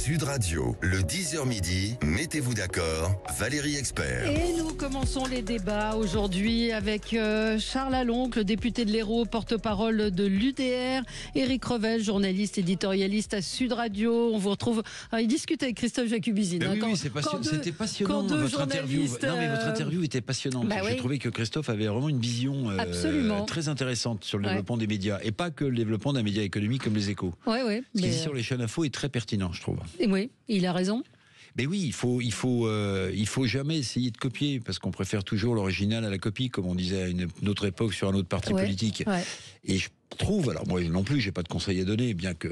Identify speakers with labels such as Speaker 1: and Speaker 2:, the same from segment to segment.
Speaker 1: Sud Radio, le 10h midi, mettez-vous d'accord, Valérie Expert.
Speaker 2: Et nous commençons les débats aujourd'hui avec Charles Aloncle, le député de l'Hérault, porte-parole de l'UDR, Éric Revel, journaliste, éditorialiste à Sud Radio. On vous retrouve, il discute avec Christophe Jacubizine.
Speaker 3: Oui, c'était passionnant votre interview. Non, mais votre interview était passionnante. J'ai trouvé que Christophe avait vraiment une vision très intéressante sur le développement des médias, et pas que le développement d'un média économique comme les Échos. Ce qu'il dit sur les chaînes info est très pertinent, je trouve.
Speaker 2: Et oui, il a raison.
Speaker 3: Mais oui, il faut jamais essayer de copier, parce qu'on préfère toujours l'original à la copie, comme on disait à une autre époque sur un autre parti politique. Et je trouve, alors moi non plus, j'ai pas de conseils à donner, bien que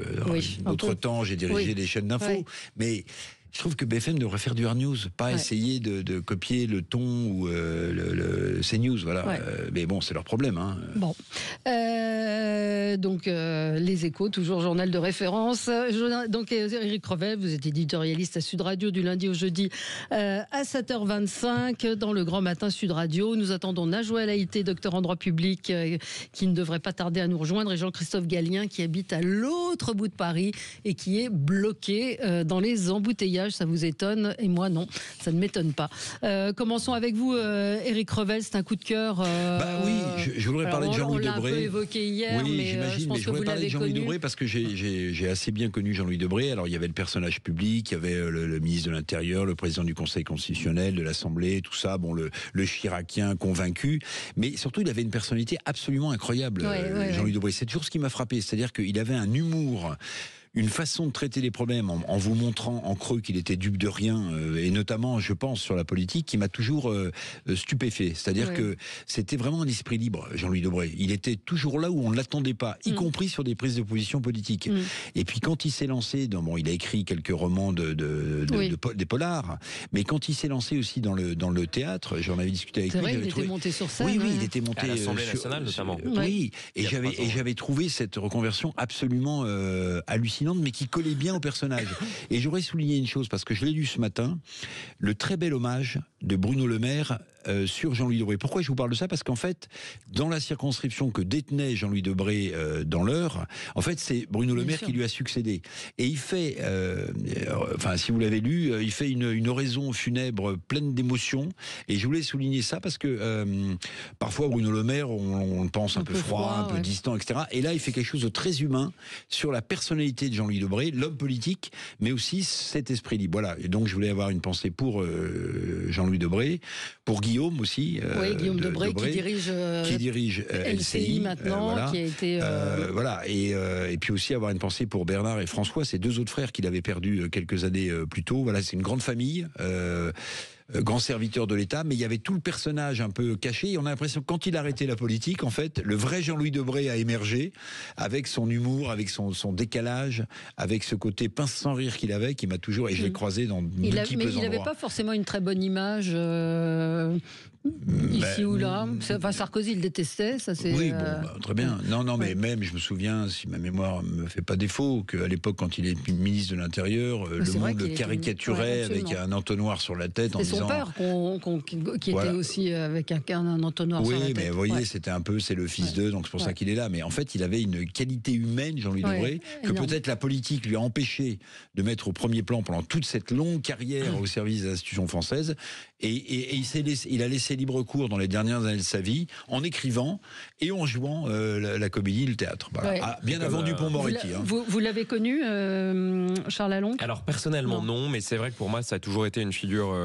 Speaker 3: d'autres temps j'ai dirigé des chaînes d'info, mais je trouve que BFM devrait faire du hard news, pas essayer de copier le ton ou le CNews, voilà. Mais bon, c'est leur problème. Bon,
Speaker 2: donc les Échos, toujours journal de référence. Donc Éric Revel, vous êtes éditorialiste à Sud Radio du lundi au jeudi à 7h25 dans le Grand Matin Sud Radio. Nous attendons Najwa Laïté, docteur en droit public, qui ne devrait pas tarder à nous rejoindre, et Jean-Christophe Gallien, qui habite à l'autre bout de Paris et qui est bloqué dans les embouteillages. Ça vous étonne, et moi non, ça ne m'étonne pas. Commençons avec vous, Éric Revel, c'est un coup de cœur.
Speaker 3: Oui, je voudrais parler de Jean-Louis Debré.
Speaker 2: On l'a un peu évoqué hier, mais
Speaker 3: j'imagine, mais je voudrais parler de Jean-Louis Debré parce que j'ai assez bien connu Jean-Louis Debré. Alors il y avait le personnage public, il y avait le ministre de l'Intérieur, le président du Conseil constitutionnel, de l'Assemblée, tout ça, bon, le Chiracien convaincu, mais surtout il avait une personnalité absolument incroyable, Jean-Louis Debré. C'est toujours ce qui m'a frappé, c'est-à-dire qu'il avait un humour, une façon de traiter les problèmes en vous montrant en creux qu'il était dupe de rien, et notamment, je pense, sur la politique, qui m'a toujours stupéfait. C'est-à-dire que c'était vraiment un esprit libre, Jean-Louis Debré. Il était toujours là où on ne l'attendait pas, y compris sur des prises de position politiques. Et puis quand il s'est lancé, il a écrit quelques romans des polars, mais quand il s'est lancé aussi dans le théâtre, j'en avais discuté avec lui.
Speaker 2: C'est vrai, il était monté sur scène.
Speaker 3: Oui, il était monté
Speaker 4: à l'Assemblée nationale notamment.
Speaker 3: Oui, et j'avais trouvé cette reconversion absolument hallucinante, mais qui collait bien au personnage. Et j'aurais souligné une chose, parce que je l'ai lu ce matin, le très bel hommage de Bruno Le Maire sur Jean-Louis Debré. Pourquoi je vous parle de ça ? Parce qu'en fait, dans la circonscription que détenait Jean-Louis Debré dans l'Eure, en fait, c'est Bruno Le Maire qui lui a succédé. Et il fait, si vous l'avez lu, il fait une oraison funèbre pleine d'émotions. Et je voulais souligner ça parce que parfois, Bruno Le Maire, on le pense un peu froid, un peu distant, etc. Et là, il fait quelque chose de très humain sur la personnalité de Jean-Louis Debré, l'homme politique, mais aussi cet esprit libre. Voilà. Et donc, je voulais avoir une pensée pour Jean-Louis Debré, pour Guillaume aussi.
Speaker 2: Guillaume Debré, qui dirige LCI maintenant, qui a été...
Speaker 3: Et puis aussi avoir une pensée pour Bernard et François, ces deux autres frères qu'il avait perdus quelques années plus tôt. Voilà, c'est une grande famille. Grand serviteur de l'État, mais il y avait tout le personnage un peu caché, et on a l'impression que quand il a arrêté la politique, en fait, le vrai Jean-Louis Debré a émergé, avec son humour, avec son décalage, avec ce côté pince sans rire qu'il avait, qui m'a toujours, et je l'ai croisé dans multiples endroits.
Speaker 2: Mais il n'avait pas forcément une très bonne image ici ou là. Sarkozy, il détestait, ça c'est...
Speaker 3: Oui, très bien. Non, mais même, je me souviens, si ma mémoire me fait pas défaut, qu'à l'époque, quand il est ministre de l'Intérieur, le monde le caricaturait avec un entonnoir sur la tête en disant...
Speaker 2: Son père qui était aussi avec un entonnoir sur la tête.
Speaker 3: Oui, mais vous voyez, c'était un peu, c'est le fils d'eux, donc c'est pour ça qu'il est là. Mais en fait, il avait une qualité humaine, Jean-Louis Debré, que peut-être la politique lui a empêché de mettre au premier plan pendant toute cette longue carrière au service des institutions françaises. Et il a laissé libre cours dans les dernières années de sa vie en écrivant et en jouant la comédie, le théâtre. Voilà. Bien avant Dupond-Moretti.
Speaker 2: Vous l'avez connu, Charles Aloncle ?
Speaker 4: Alors personnellement non, mais c'est vrai que pour moi ça a toujours été une figure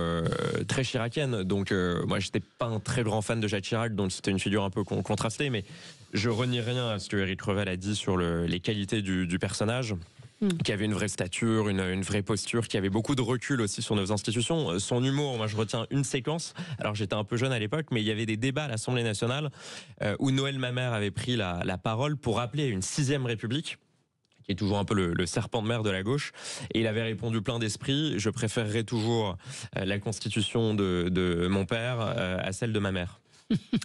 Speaker 4: très chiracienne. Donc moi j'étais pas un très grand fan de Jacques Chirac, donc c'était une figure un peu contrastée, mais je renie rien à ce que Éric Revel a dit sur les qualités du personnage. Qui avait une vraie stature, une vraie posture, qui avait beaucoup de recul aussi sur nos institutions. Son humour, moi je retiens une séquence, alors j'étais un peu jeune à l'époque, mais il y avait des débats à l'Assemblée nationale où Noël Mamère avait pris la parole pour rappeler une 6e République, qui est toujours un peu le serpent de mer de la gauche, et il avait répondu plein d'esprit: je préférerais toujours la constitution de mon père à celle de ma mère.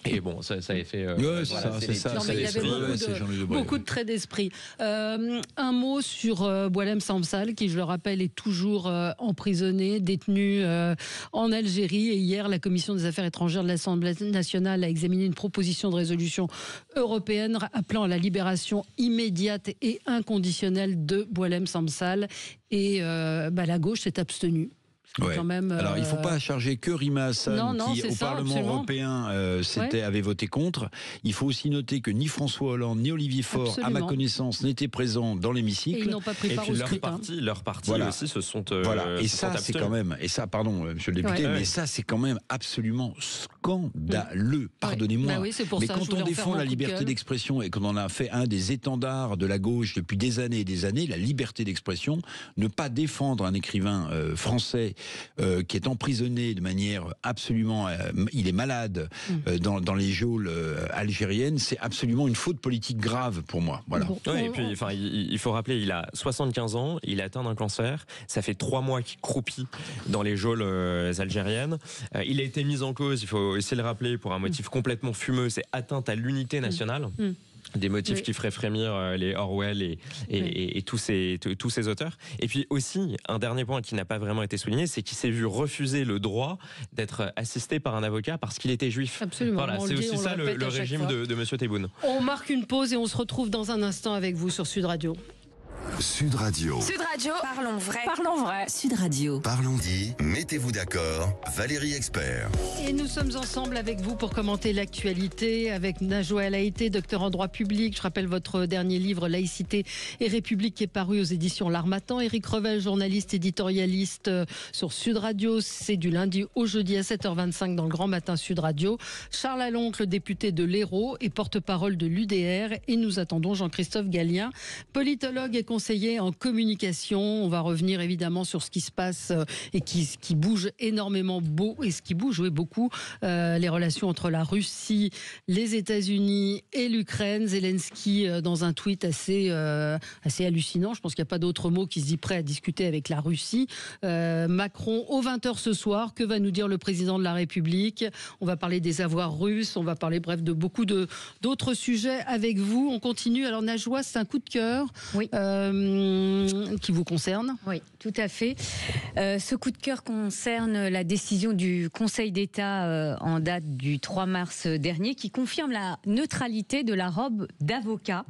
Speaker 4: Et bon, ça avait fait.
Speaker 3: c'est ça.
Speaker 2: Non, mais il y avait beaucoup de traits d'esprit. Un mot sur Boualem Sansal, qui, je le rappelle, est toujours emprisonné, détenu en Algérie. Et hier, la Commission des Affaires étrangères de l'Assemblée nationale a examiné une proposition de résolution européenne appelant à la libération immédiate et inconditionnelle de Boualem Sansal. Et la gauche s'est abstenue.
Speaker 3: Ouais.
Speaker 2: Quand même,
Speaker 3: alors il ne faut pas charger que Rima Hassan qui au Parlement européen avait voté contre. Il faut aussi noter que ni François Hollande ni Olivier Faure, à ma connaissance, n'étaient présents dans l'hémicycle.
Speaker 2: Et ils n'ont pas pris part au scrutin.
Speaker 4: Leur parti aussi se sont
Speaker 3: et ça c'est quand même, et ça pardon monsieur le député, mais ça c'est quand même absolument scandaleux. Pardonnez-moi. Mais quand on défend la liberté d'expression et qu'on en a fait un des étendards de la gauche depuis des années et des années, la liberté d'expression, ne pas défendre un écrivain français qui est emprisonné de manière absolument... il est malade dans les geôles algériennes, c'est absolument une faute politique grave pour moi. Voilà.
Speaker 4: Et puis, il faut rappeler, il a 75 ans, il est atteint d'un cancer, ça fait 3 mois qu'il croupit dans les geôles algériennes. Il a été mis en cause, il faut essayer de le rappeler, pour un motif complètement fumeux, c'est atteinte à l'unité nationale. Des motifs qui feraient frémir les Orwell et tous ces auteurs. Et puis aussi, un dernier point qui n'a pas vraiment été souligné, c'est qu'il s'est vu refuser le droit d'être assisté par un avocat parce qu'il était juif.
Speaker 2: Absolument.
Speaker 4: Voilà, c'est aussi ça le régime de M. Tebboune.
Speaker 2: On marque une pause et on se retrouve dans un instant avec vous sur Sud Radio.
Speaker 1: Sud Radio.
Speaker 5: Sud Radio. Parlons vrai.
Speaker 6: Parlons vrai. Sud Radio.
Speaker 1: Parlons dit, mettez-vous d'accord. Valérie Expert.
Speaker 2: Et nous sommes ensemble avec vous pour commenter l'actualité avec Najwa El Haïté, docteur en droit public. Je rappelle votre dernier livre, Laïcité et République, qui est paru aux éditions L'Harmattan. Éric Revel, journaliste éditorialiste sur Sud Radio. C'est du lundi au jeudi à 7h25 dans le Grand Matin Sud Radio. Charles Aloncle, député de l'Hérault et porte-parole de l'UDR. Et nous attendons Jean-Christophe Gallien, politologue et conseiller en communication. On va revenir évidemment sur ce qui se passe et qui bouge énormément et ce qui bouge beaucoup, les relations entre la Russie, les États-Unis et l'Ukraine. Zelensky, dans un tweet assez hallucinant, je pense qu'il n'y a pas d'autre mot, qui se dit prêt à discuter avec la Russie. Macron aux 20h ce soir, que va nous dire le président de la République? On va parler des avoirs russes, on va parler bref de beaucoup d'autres sujets avec vous. On continue. Alors Najwa, c'est un coup de cœur.
Speaker 7: Oui.
Speaker 2: Qui vous concerne.
Speaker 7: Oui, tout à fait. Ce coup de cœur concerne la décision du Conseil d'État en date du 3 mars dernier qui confirme la neutralité de la robe d'avocat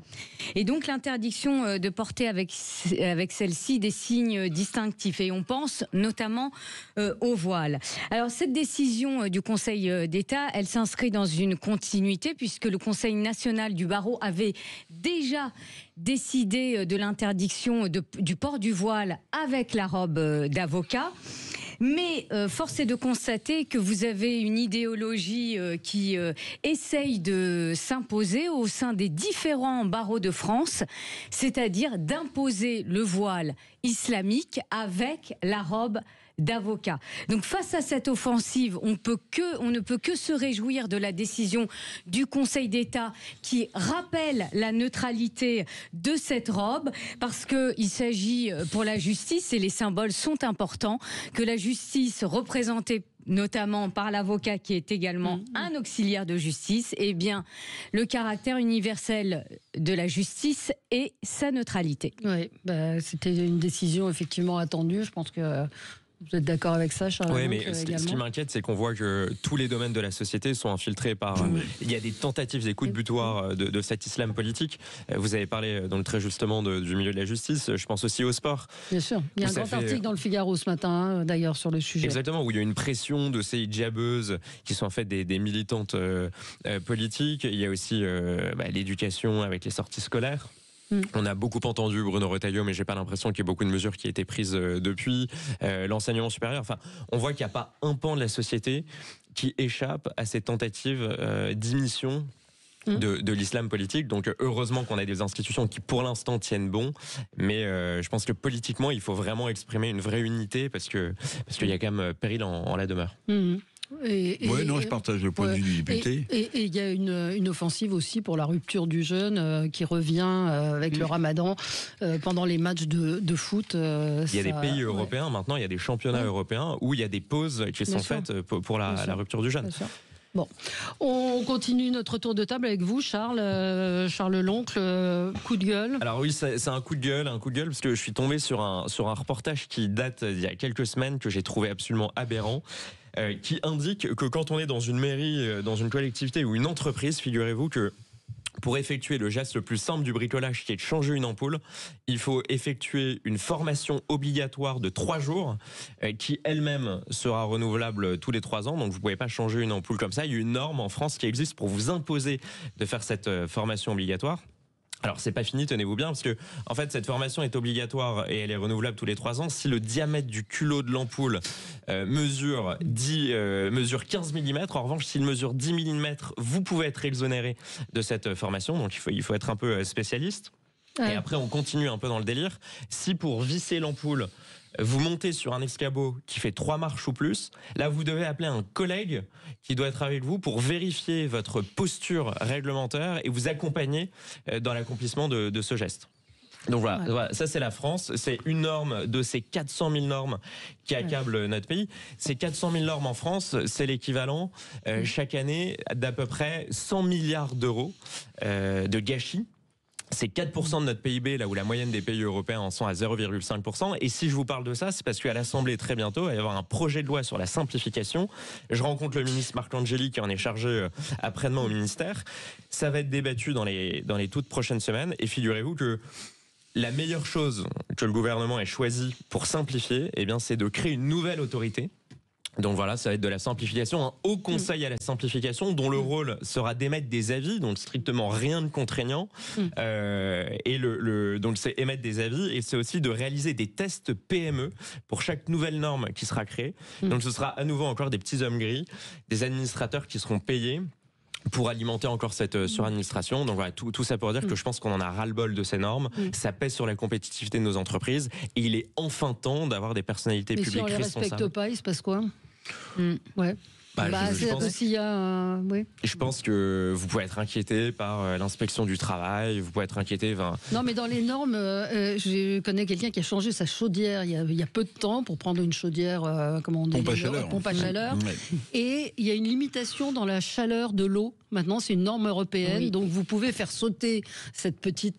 Speaker 7: et donc l'interdiction de porter avec celle-ci des signes distinctifs. Et on pense notamment au voile. Alors cette décision du Conseil d'État, elle s'inscrit dans une continuité puisque le Conseil national du barreau avait déjà décidé de l'interdiction du port du voile avec la robe d'avocat. Mais force est de constater que vous avez une idéologie qui essaye de s'imposer au sein des différents barreaux de France, c'est-à-dire d'imposer le voile islamique avec la robe d'avocats. Donc face à cette offensive, on ne peut que se réjouir de la décision du Conseil d'État qui rappelle la neutralité de cette robe, parce qu'il s'agit pour la justice, et les symboles sont importants, que la justice représentée notamment par l'avocat qui est également un auxiliaire de justice, eh bien, le caractère universel de la justice et sa neutralité.
Speaker 2: Oui, c'était une décision effectivement attendue. Je pense que vous êtes d'accord avec ça, Charles?
Speaker 4: Oui, mais ce qui m'inquiète, c'est qu'on voit que tous les domaines de la société sont infiltrés par... Il y a des tentatives, des coups de butoir de cet islam politique. Vous avez parlé donc très justement du milieu de la justice. Je pense aussi au sport.
Speaker 2: Bien sûr. Il y a un grand article dans le Figaro ce matin, d'ailleurs, sur le sujet.
Speaker 4: Exactement, où il y a une pression de ces hijabeuses qui sont en fait des militantes politiques. Il y a aussi l'éducation avec les sorties scolaires. On a beaucoup entendu Bruno Retailleau, mais j'ai pas l'impression qu'il y ait beaucoup de mesures qui aient été prises depuis. L'enseignement supérieur, enfin, on voit qu'il n'y a pas un pan de la société qui échappe à ces tentatives d'immission de l'islam politique. Donc heureusement qu'on a des institutions qui pour l'instant tiennent bon, mais je pense que politiquement il faut vraiment exprimer une vraie unité parce qu'il y a quand même péril en la demeure.
Speaker 3: Non, je partage le point de vue du député.
Speaker 2: Et il y a une offensive aussi pour la rupture du jeûne qui revient avec le ramadan pendant les matchs de foot.
Speaker 4: Il y a des pays européens maintenant, il y a des championnats européens où il y a des pauses qui sont faites pour la rupture du jeûne.
Speaker 2: Bon, on continue notre tour de table avec vous, Charles. Charles l'oncle, coup de gueule.
Speaker 4: Alors oui, c'est un coup de gueule, parce que je suis tombé sur un reportage qui date d'il y a quelques semaines, que j'ai trouvé absolument aberrant, qui indique que quand on est dans une mairie, dans une collectivité ou une entreprise, figurez-vous que pour effectuer le geste le plus simple du bricolage, qui est de changer une ampoule, il faut effectuer une formation obligatoire de 3 jours, qui elle-même sera renouvelable tous les 3 ans. Donc vous ne pouvez pas changer une ampoule comme ça. Il y a une norme en France qui existe pour vous imposer de faire cette formation obligatoire. Alors c'est pas fini, tenez-vous bien, parce que en fait cette formation est obligatoire et elle est renouvelable tous les 3 ans. Si le diamètre du culot de l'ampoule mesure 15 mm, en revanche s'il mesure 10 mm, vous pouvez être exonéré de cette formation. Donc il faut être un peu spécialiste. Ouais. Et après on continue un peu dans le délire. Si pour visser l'ampoule vous montez sur un escabeau qui fait 3 marches ou plus, là vous devez appeler un collègue qui doit être avec vous pour vérifier votre posture réglementaire et vous accompagner dans l'accomplissement de ce geste. Donc voilà, ça c'est la France, c'est une norme de ces 400 000 normes qui accablent notre pays. Ces 400 000 normes en France, c'est l'équivalent chaque année d'à peu près 100 milliards d'euros de gâchis. C'est 4% de notre PIB, là où la moyenne des pays européens en sont à 0,5%. Et si je vous parle de ça, c'est parce qu'à l'Assemblée, très bientôt, il va y avoir un projet de loi sur la simplification. Je rencontre le ministre Marc Angeli, qui en est chargé après-demain au ministère. Ça va être débattu dans les toutes prochaines semaines. Et figurez-vous que la meilleure chose que le gouvernement ait choisi pour simplifier, eh bien, c'est de créer une nouvelle autorité. Donc voilà, ça va être de la simplification, un haut conseil à la simplification dont le rôle sera d'émettre des avis, donc strictement rien de contraignant. Et donc c'est émettre des avis et c'est aussi de réaliser des tests PME pour chaque nouvelle norme qui sera créée. Donc ce sera à nouveau encore des petits hommes gris, des administrateurs qui seront payés pour alimenter encore cette suradministration. Donc voilà, tout ça pour dire que je pense qu'on en a ras-le-bol de ces normes. Ça pèse sur la compétitivité de nos entreprises et il est enfin temps d'avoir des personnalités publiques responsables. Mais si on les respecte
Speaker 2: pas, il se passe quoi ? Ouais. Je
Speaker 4: pense que vous pouvez être inquiété par l'inspection du travail, vous pouvez être inquiété...
Speaker 2: Non, mais dans les normes, je connais quelqu'un qui a changé sa chaudière il y a peu de temps pour prendre une chaudière, pompe à chaleur. Et il y a une limitation dans la chaleur de l'eau. Maintenant, c'est une norme européenne, donc vous pouvez faire sauter ce petit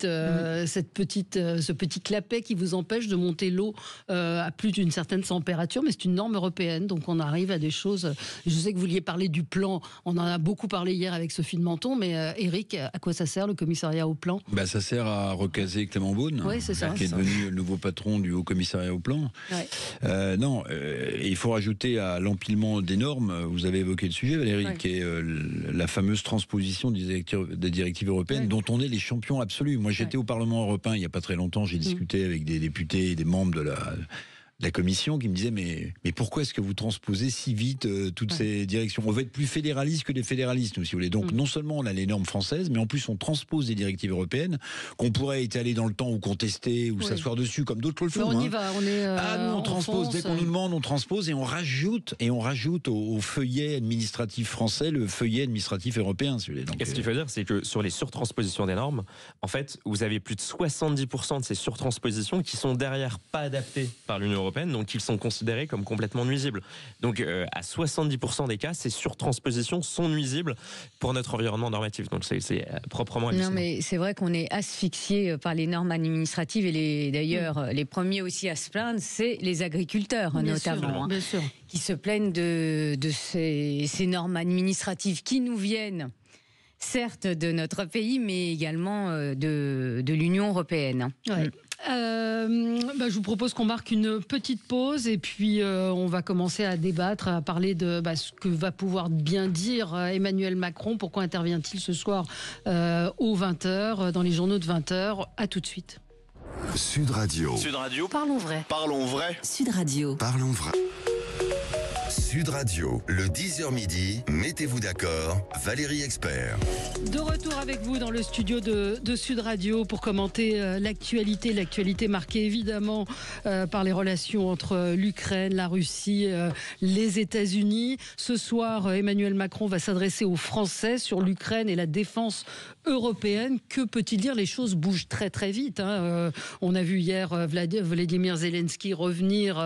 Speaker 2: clapet qui vous empêche de monter l'eau à plus d'une certaine température, mais c'est une norme européenne, donc on arrive à des choses. Je sais que vous vouliez parler du plan, on en a beaucoup parlé hier avec Sophie de Menton, mais Eric, à quoi ça sert le commissariat au plan ?
Speaker 3: Ça sert à recaser Clément Beaune, qui est devenu le nouveau patron du Haut Commissariat au plan. Il faut rajouter à l'empilement des normes, vous avez évoqué le sujet Valérie, qui est la fameuse transposition des directives européennes dont on est les champions absolus. Moi j'étais au Parlement européen il n'y a pas très longtemps, j'ai discuté avec des députés et des membres de la commission qui me disait mais pourquoi est-ce que vous transposez si vite toutes ces directions ? On veut être plus fédéraliste que les fédéralistes, nous, si vous voulez. Donc non seulement on a les normes françaises, mais en plus on transpose des directives européennes qu'on pourrait étaler dans le temps ou contester ou s'asseoir dessus comme d'autres le font.
Speaker 2: Mais on y va, on est
Speaker 3: nous on transpose, dès qu'on nous demande on transpose et on rajoute au feuillet administratif français le feuillet administratif européen, si vous voulez. Donc,
Speaker 4: ce qu'il faut dire, c'est que sur les surtranspositions des normes, en fait, vous avez plus de 70% de ces surtranspositions qui sont derrière pas adaptées par l'Union européenne, donc ils sont considérés comme complètement nuisibles. Donc à 70% des cas, ces surtranspositions sont nuisibles pour notre environnement normatif. Donc c'est proprement hallucinant.
Speaker 7: Non, mais c'est vrai qu'on est asphyxié par les normes administratives et d'ailleurs les premiers aussi à se plaindre, c'est les agriculteurs notamment,
Speaker 2: bien sûr.
Speaker 7: Qui se plaignent de ces normes administratives qui nous viennent certes de notre pays, mais également de l'Union européenne.
Speaker 2: Ouais. Je vous propose qu'on marque une petite pause et puis on va commencer à débattre, à parler de ce que va pouvoir bien dire Emmanuel Macron. Pourquoi intervient-il ce soir aux 20h, dans les journaux de 20h ? À tout de suite.
Speaker 1: Sud Radio.
Speaker 5: Sud Radio.
Speaker 2: Parlons vrai.
Speaker 5: Parlons vrai.
Speaker 2: Sud Radio.
Speaker 1: Parlons vrai. Sud Radio, le 10h midi, mettez-vous d'accord, Valérie Expert.
Speaker 2: De retour avec vous dans le studio de Sud Radio pour commenter l'actualité marquée évidemment par les relations entre l'Ukraine, la Russie, les États-Unis. Ce soir, Emmanuel Macron va s'adresser aux Français sur l'Ukraine et la défense européenne, que peut-il dire? Les choses bougent très très vite. On a vu hier Vladimir Zelensky revenir,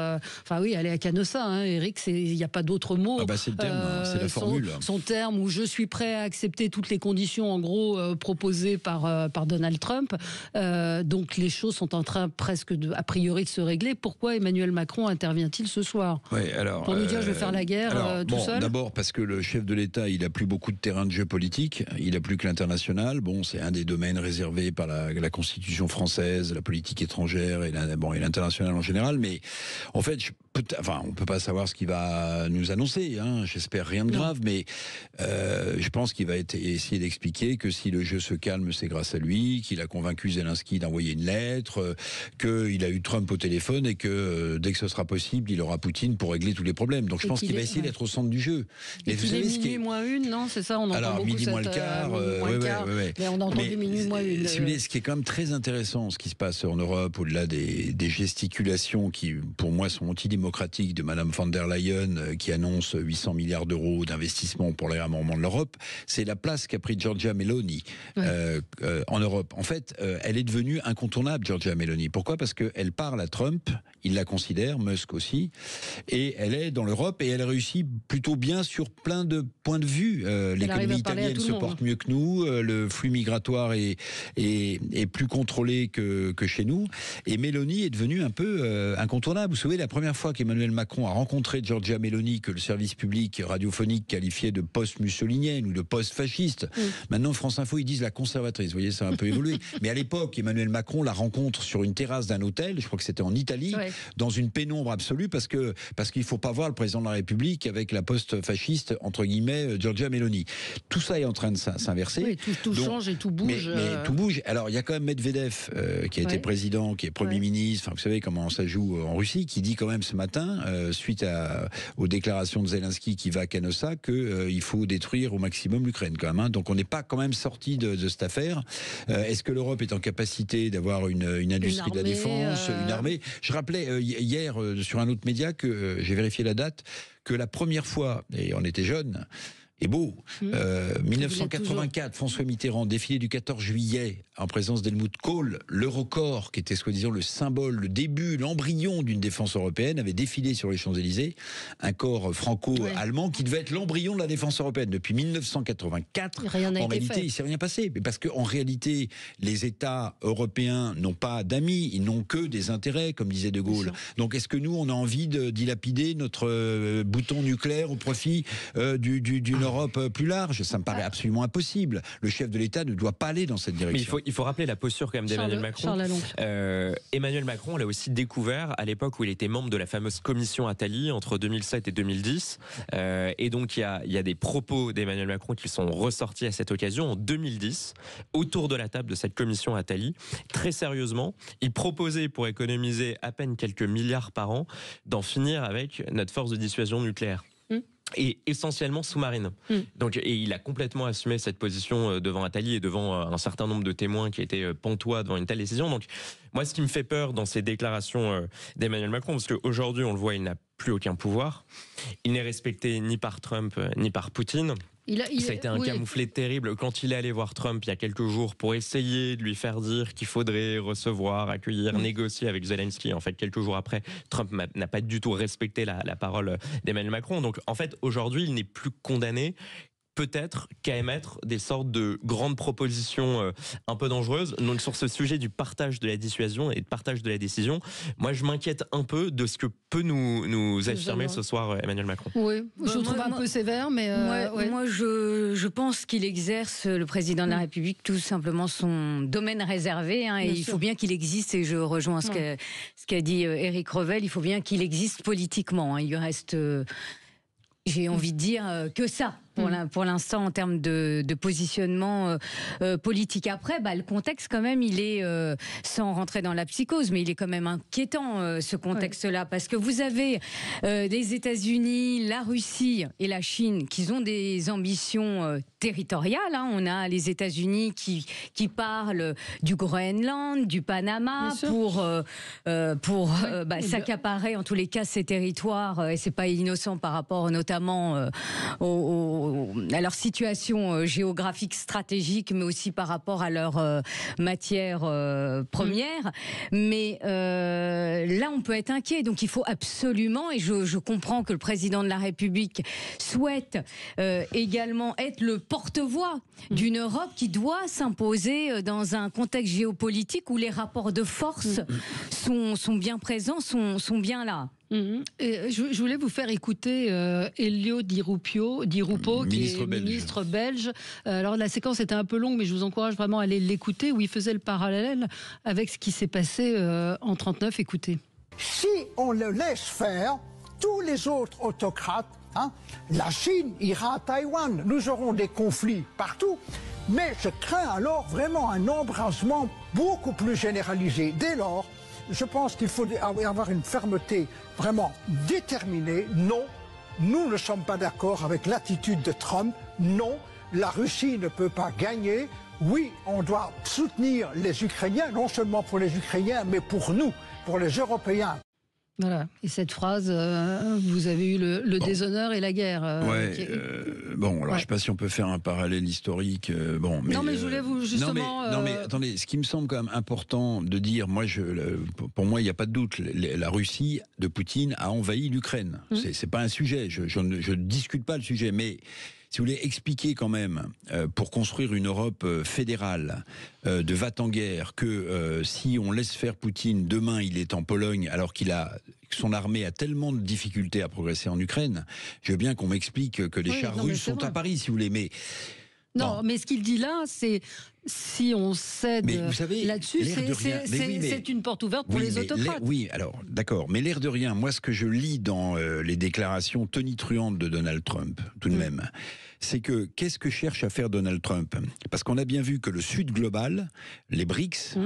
Speaker 2: aller à Canossa. Eric, il n'y a pas d'autre mot.
Speaker 3: C'est le terme, c'est la formule.
Speaker 2: Son terme où je suis prêt à accepter toutes les conditions, en gros, proposées par Donald Trump. Donc les choses sont en train presque a priori de se régler. Pourquoi Emmanuel Macron intervient-il ce soir? Pour nous dire je vais faire la guerre tout seul?
Speaker 3: D'abord parce que le chef de l'État, il a plus beaucoup de terrain de jeu politique, il a plus que l'international. C'est un des domaines réservés par la Constitution française, la politique étrangère et l'international en général. Mais en fait, on peut pas savoir ce qu'il va nous annoncer. J'espère rien de grave, mais je pense qu'il va essayer d'expliquer que si le jeu se calme, c'est grâce à lui, qu'il a convaincu Zelensky d'envoyer une lettre, qu'il a eu Trump au téléphone et que dès que ce sera possible, il aura Poutine pour régler tous les problèmes. Donc je pense qu'il va essayer d'être au centre du jeu.
Speaker 2: Et vous savez minuit moins une, non? C'est ça, on entend
Speaker 3: alors,
Speaker 2: beaucoup
Speaker 3: midi moins le quart.
Speaker 2: Mais on a entendu minuit moins une.
Speaker 3: Si vous voulez, ce qui est quand même très intéressant, ce qui se passe en Europe, au-delà des gesticulations qui, pour moi, sont antidémocratiques de Madame von der Leyen, qui annonce 800 milliards d'euros d'investissement pour les réarmements de l'Europe, c'est la place qu'a pris Giorgia Meloni en Europe. En fait, elle est devenue incontournable, Giorgia Meloni. Pourquoi? Parce qu'elle parle à Trump, il la considère, Musk aussi, et elle est dans l'Europe et elle réussit plutôt bien sur plein de points de vue. L'économie italienne se porte mieux que nous, le flux migratoire est plus contrôlé que chez nous, et Meloni est devenue un peu incontournable. Vous savez, la première fois qu'Emmanuel Macron a rencontré Giorgia Meloni, que le service public radiophonique qualifiait de post-mussolinienne ou de post-fasciste, maintenant France Info ils disent la conservatrice, vous voyez, ça a un peu évolué. Mais à l'époque, Emmanuel Macron la rencontre sur une terrasse d'un hôtel, je crois que c'était en Italie, dans une pénombre absolue, parce qu'il ne faut pas voir le président de la République avec la post-fasciste, entre guillemets, Giorgia Meloni. Tout ça est en train de s'inverser.
Speaker 2: Oui, tout change et tout bouge.
Speaker 3: Mais tout bouge. Alors, il y a quand même Medvedev, qui a été président, qui est Premier ministre, vous savez comment ça joue en Russie, qui dit quand même ce matin, suite aux déclarations de Zelensky qui va à Canossa, qu'il faut détruire au maximum l'Ukraine quand même. Donc on n'est pas quand même sorti de cette affaire. Est-ce que l'Europe est en capacité d'avoir une industrie de la défense, une armée? Je rappelais hier sur un autre média que j'ai vérifié la date, que la première fois, et on était jeunes, et beau. 1984, François Mitterrand, défilé du 14 juillet en présence d'Helmut Kohl, l'Eurocorps, qui était soi-disant le symbole, le début, l'embryon d'une défense européenne, avait défilé sur les Champs-Élysées, un corps franco-allemand qui devait être l'embryon de la défense européenne. Depuis 1984, en réalité, il ne s'est rien passé. Mais parce qu'en réalité, les États européens n'ont pas d'amis, ils n'ont que des intérêts, comme disait De Gaulle. Donc est-ce que nous, on a envie de dilapider notre bouton nucléaire au profit d'une Europe plus large? Ça me paraît absolument impossible. Le chef de l'État ne doit pas aller dans cette direction.
Speaker 4: Mais il faut rappeler la posture quand même d'Emmanuel Macron. Emmanuel Macron l'a aussi découvert à l'époque où il était membre de la fameuse commission Attali entre 2007 et 2010. Et donc il y a des propos d'Emmanuel Macron qui sont ressortis à cette occasion en 2010 autour de la table de cette commission Attali. Très sérieusement, il proposait, pour économiser à peine quelques milliards par an, d'en finir avec notre force de dissuasion nucléaire. Et essentiellement sous-marine. Et il a complètement assumé cette position devant Attali et devant un certain nombre de témoins qui étaient pantois devant une telle décision. Donc moi, ce qui me fait peur dans ces déclarations d'Emmanuel Macron, parce qu'aujourd'hui, on le voit, il n'a plus aucun pouvoir. Il n'est respecté ni par Trump, ni par Poutine. Ça a été un camouflet terrible quand il est allé voir Trump il y a quelques jours pour essayer de lui faire dire qu'il faudrait recevoir, accueillir, négocier avec Zelensky. En fait, quelques jours après, Trump n'a pas du tout respecté la parole d'Emmanuel Macron. Donc, en fait, aujourd'hui, il n'est plus condamné peut-être qu'à émettre des sortes de grandes propositions un peu dangereuses. Donc sur ce sujet du partage de la dissuasion et de partage de la décision, moi je m'inquiète un peu de ce que peut nous affirmer ce soir Emmanuel Macron.
Speaker 2: Oui, je trouve un peu sévère, mais...
Speaker 7: Moi je pense qu'il exerce, le président de la République, tout simplement son domaine réservé. Et il faut bien qu'il existe, et je rejoins ce qu'a dit Éric Revel, il faut bien qu'il existe politiquement. Il lui reste... j'ai envie de dire que ça. Pour l'instant, en termes de positionnement politique. Après, le contexte, quand même, il est, sans rentrer dans la psychose, mais il est quand même inquiétant, ce contexte-là. Parce que vous avez les États-Unis, la Russie et la Chine qui ont des ambitions territoriales. On a les États-Unis qui parlent du Groenland, du Panama, pour s'accaparer, en tous les cas, ces territoires. Et c'est pas innocent par rapport, notamment, aux à leur situation géographique, stratégique, mais aussi par rapport à leur matière première. Mais là, on peut être inquiet. Donc, il faut absolument, et je comprends que le président de la République souhaite également être le porte-voix d'une Europe qui doit s'imposer dans un contexte géopolitique où les rapports de force sont bien présents, sont bien là.
Speaker 2: Et je voulais vous faire écouter Elio Di Rupo, qui est ministre belge. Alors la séquence était un peu longue, mais je vous encourage vraiment à aller l'écouter, où il faisait le parallèle avec ce qui s'est passé en 1939. Écoutez.
Speaker 5: Si on le laisse faire, tous les autres autocrates, la Chine ira à Taïwan, nous aurons des conflits partout. Mais je crains alors vraiment un embrasement beaucoup plus généralisé. Dès lors, je pense qu'il faut avoir une fermeté vraiment déterminée. Non, nous ne sommes pas d'accord avec l'attitude de Trump. Non, la Russie ne peut pas gagner. Oui, on doit soutenir les Ukrainiens, non seulement pour les Ukrainiens, mais pour nous, pour les Européens.
Speaker 2: Voilà. Et cette phrase, vous avez eu le déshonneur et la guerre.
Speaker 3: Alors je ne sais pas si on peut faire un parallèle historique. Mais,
Speaker 2: non, mais je voulais vous justement.
Speaker 3: Non, mais attendez, ce qui me semble quand même important de dire, pour moi, il n'y a pas de doute, la Russie de Poutine a envahi l'Ukraine. C'est pas un sujet. Je ne discute pas le sujet, mais. Si vous voulez expliquer quand même, pour construire une Europe fédérale de va-t-en-guerre, que si on laisse faire Poutine, demain il est en Pologne, alors son armée a tellement de difficultés à progresser en Ukraine, je veux bien qu'on m'explique que les chars russes sont à Paris, si vous voulez, mais...
Speaker 2: Non, mais ce qu'il dit là, c'est si on cède là-dessus, c'est une porte ouverte pour les autocrates.
Speaker 3: Oui, alors, d'accord. Mais l'air de rien, moi, ce que je lis dans les déclarations tonitruantes de Donald Trump, tout de même, c'est que qu'est-ce que cherche à faire Donald Trump? Parce qu'on a bien vu que le Sud global, les BRICS,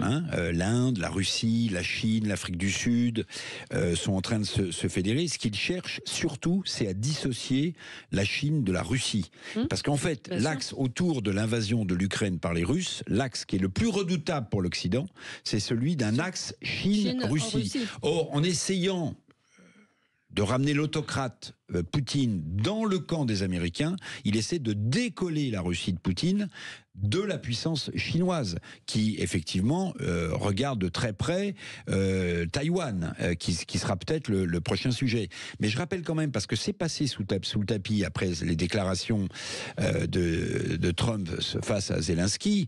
Speaker 3: l'Inde, la Russie, la Chine, l'Afrique du Sud, sont en train de se fédérer. Ce qu'ils cherchent surtout, c'est à dissocier la Chine de la Russie. Parce qu'en fait, l'axe autour de l'invasion de l'Ukraine par les Russes, l'axe qui est le plus redoutable pour l'Occident, c'est celui d'un axe Chine-Russie. Or, en essayant de ramener l'autocrate Poutine dans le camp des Américains, il essaie de décoller la Russie de Poutine de la puissance chinoise, qui effectivement regarde de très près Taïwan, qui sera peut-être le prochain sujet. Mais je rappelle quand même, parce que c'est passé sous le tapis après les déclarations de Trump face à Zelensky,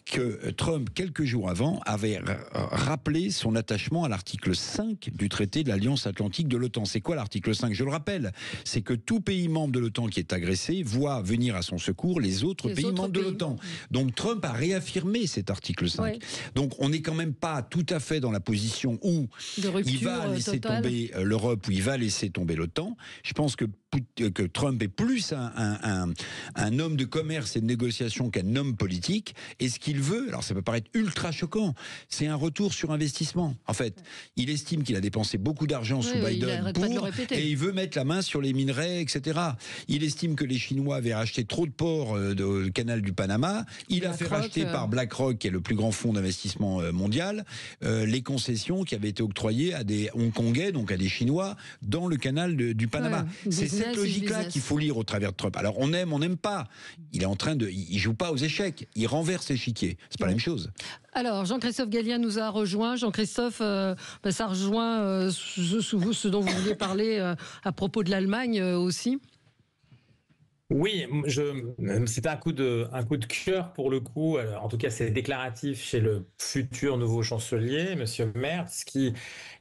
Speaker 3: que Trump, quelques jours avant, avait rappelé son attachement à l'article 5 du traité de l'Alliance Atlantique de l'OTAN. C'est quoi l'article 5 ? Je le rappelle, c'est que tout pays membre de l'OTAN qui est agressé voit venir à son secours les autres pays membres de l'OTAN. Donc Trump a réaffirmé cet article 5. Oui. Donc on n'est quand même pas tout à fait dans la position où il va laisser tomber l'Europe, où il va laisser tomber l'OTAN. Je pense que Trump est plus un homme de commerce et de négociation qu'un homme politique. Et ce qu'il veut, alors ça peut paraître ultra choquant, c'est un retour sur investissement. En fait, il estime qu'il a dépensé beaucoup d'argent sous Biden et il veut mettre la main sur les minerais, etc. Il estime que les Chinois avaient racheté trop de ports du canal du Panama. Il a fait racheter par BlackRock, qui est le plus grand fonds d'investissement mondial, les concessions qui avaient été octroyées à des Hongkongais, donc à des Chinois, dans le canal du Panama. C'est cette logique-là qu'il faut lire au travers de Trump. Alors on aime, on n'aime pas. Il joue pas aux échecs. Il renverse l'échiquier. C'est pas la même chose.
Speaker 2: Alors, Jean-Christophe Gallien nous a rejoint. Jean-Christophe, ça rejoint ce dont vous vouliez parler à propos de l'Allemagne aussi.
Speaker 6: Oui, c'est un coup de cœur pour le coup. En tout cas, c'est déclaratif chez le futur nouveau chancelier, Monsieur Merz, qui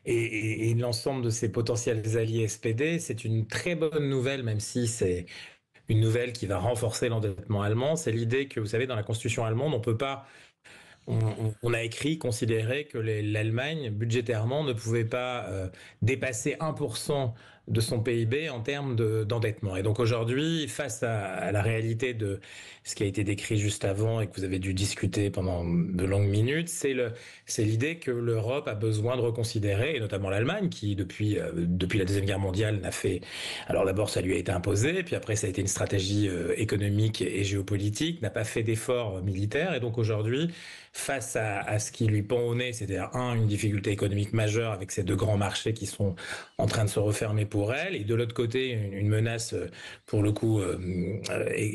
Speaker 6: et l'ensemble de ses potentiels alliés SPD. C'est une très bonne nouvelle, même si c'est une nouvelle qui va renforcer l'endettement allemand. C'est l'idée que, vous savez, dans la constitution allemande, on peut pas. On a considéré que l'Allemagne, budgétairement, ne pouvait pas dépasser 1% de son PIB en termes d'endettement. Et donc aujourd'hui, face à la réalité de ce qui a été décrit juste avant et que vous avez dû discuter pendant de longues minutes, c'est l'idée que l'Europe a besoin de reconsidérer, et notamment l'Allemagne, qui depuis la Deuxième Guerre mondiale n'a fait... Alors d'abord, ça lui a été imposé, puis après ça a été une stratégie économique et géopolitique, n'a pas fait d'efforts militaires, et donc aujourd'hui, face à ce qui lui pend au nez, c'est-à-dire une difficulté économique majeure avec ces deux grands marchés qui sont en train de se refermer pour elle, et de l'autre côté, une menace, pour le coup,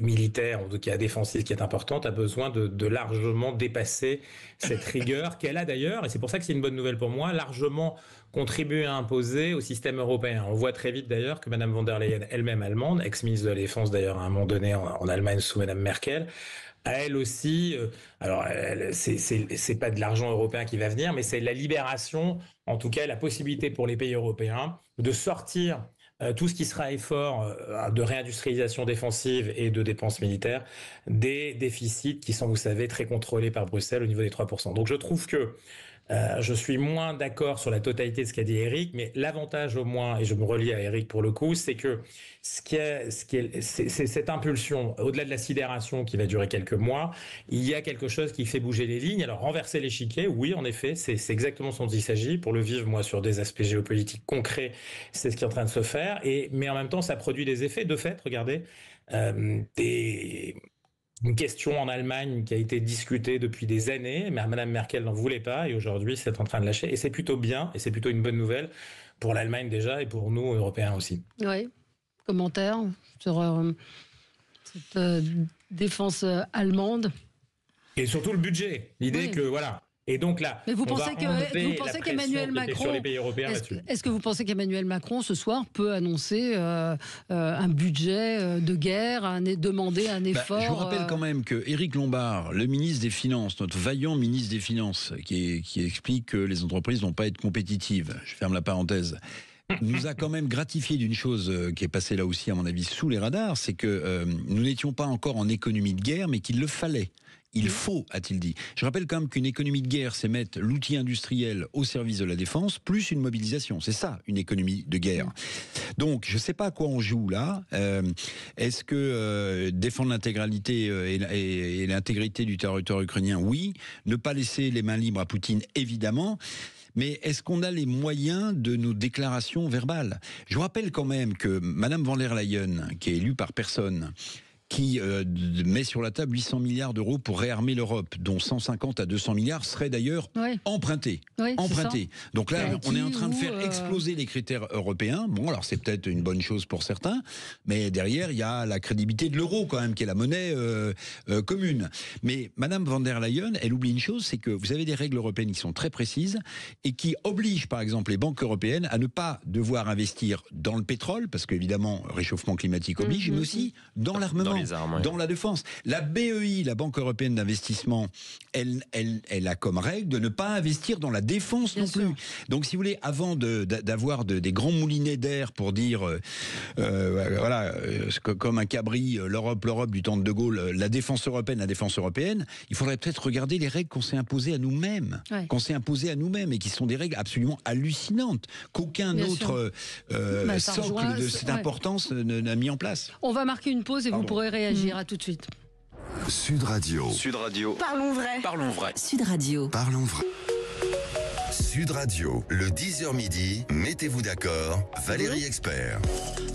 Speaker 6: militaire, en tout cas défensive, qui est importante, a besoin de largement dépasser cette rigueur qu'elle a d'ailleurs, et c'est pour ça que c'est une bonne nouvelle pour moi, largement contribué à imposer au système européen. On voit très vite d'ailleurs que Mme von der Leyen, elle-même allemande, ex-ministre de la Défense d'ailleurs à un moment donné en Allemagne sous Mme Merkel, à elle aussi, alors c'est pas de l'argent européen qui va venir, mais c'est la libération, en tout cas la possibilité pour les pays européens de sortir tout ce qui sera effort de réindustrialisation défensive et de dépenses militaires des déficits qui sont, vous savez, très contrôlés par Bruxelles au niveau des 3%. Donc je trouve que je suis moins d'accord sur la totalité de ce qu'a dit Eric, mais l'avantage au moins, et je me relie à Eric pour le coup, c'est que c'est cette impulsion, au-delà de la sidération qui va durer quelques mois, il y a quelque chose qui fait bouger les lignes. Alors renverser l'échiquier, oui, en effet, c'est exactement ce dont il s'agit. Pour le vivre, moi, sur des aspects géopolitiques concrets, c'est ce qui est en train de se faire. Mais en même temps, ça produit des effets. De fait, regardez, une question en Allemagne qui a été discutée depuis des années, mais Mme Merkel n'en voulait pas, et aujourd'hui c'est en train de lâcher, et c'est plutôt bien, et c'est plutôt une bonne nouvelle pour l'Allemagne déjà, et pour nous, Européens aussi.
Speaker 2: Oui, commentaire sur cette défense allemande.
Speaker 6: Et surtout le budget, l'idée que voilà... Et donc là,
Speaker 2: mais vous pensez qu'Emmanuel Macron, est-ce que vous pensez qu'Emmanuel Macron ce soir peut annoncer un budget de guerre, demander un effort?
Speaker 3: Je vous rappelle quand même que Éric Lombard, le ministre des Finances, notre vaillant ministre des Finances, qui explique que les entreprises n'ont pas être compétitives, je ferme la parenthèse, nous a quand même gratifié d'une chose qui est passée là aussi à mon avis sous les radars, c'est que nous n'étions pas encore en économie de guerre, mais qu'il le fallait. Il faut, a-t-il dit. Je rappelle quand même qu'une économie de guerre, c'est mettre l'outil industriel au service de la défense, plus une mobilisation. C'est ça, une économie de guerre. Donc, je ne sais pas à quoi on joue là. Est-ce que défendre l'intégralité et l'intégrité du territoire ukrainien? Oui. Ne pas laisser les mains libres à Poutine, évidemment. Mais est-ce qu'on a les moyens de nos déclarations verbales? Je vous rappelle quand même que Mme von der Leyen, qui est élue par personne, qui met sur la table 800 milliards d'euros pour réarmer l'Europe, dont 150 à 200 milliards seraient d'ailleurs empruntés.
Speaker 2: Oui,
Speaker 3: empruntés. Donc là, on est en train de faire exploser les critères européens. Bon, alors c'est peut-être une bonne chose pour certains, mais derrière, il y a la crédibilité de l'euro quand même, qui est la monnaie commune. Mais Madame von der Leyen, elle oublie une chose, c'est que vous avez des règles européennes qui sont très précises et qui obligent, par exemple, les banques européennes à ne pas devoir investir dans le pétrole, parce qu'évidemment, réchauffement climatique oblige, mais aussi dans l'armement. Dans la défense. La BEI, la Banque européenne d'investissement, elle a comme règle de ne pas investir dans la défense non plus. Donc, si vous voulez, avant d'avoir des grands moulinets d'air pour dire, comme un cabri, l'Europe du temps de De Gaulle, la défense européenne, il faudrait peut-être regarder les règles qu'on s'est imposées à nous-mêmes, et qui sont des règles absolument hallucinantes, qu'aucun autre socle de cette importance n'a mis en place.
Speaker 2: On va marquer une pause et vous pourrez réagir. À tout de suite.
Speaker 1: Sud Radio.
Speaker 8: Sud Radio.
Speaker 9: Parlons vrai.
Speaker 8: Parlons vrai.
Speaker 9: Sud Radio.
Speaker 1: Parlons vrai. Sud Radio, le 10h midi, mettez-vous d'accord, Valérie Expert.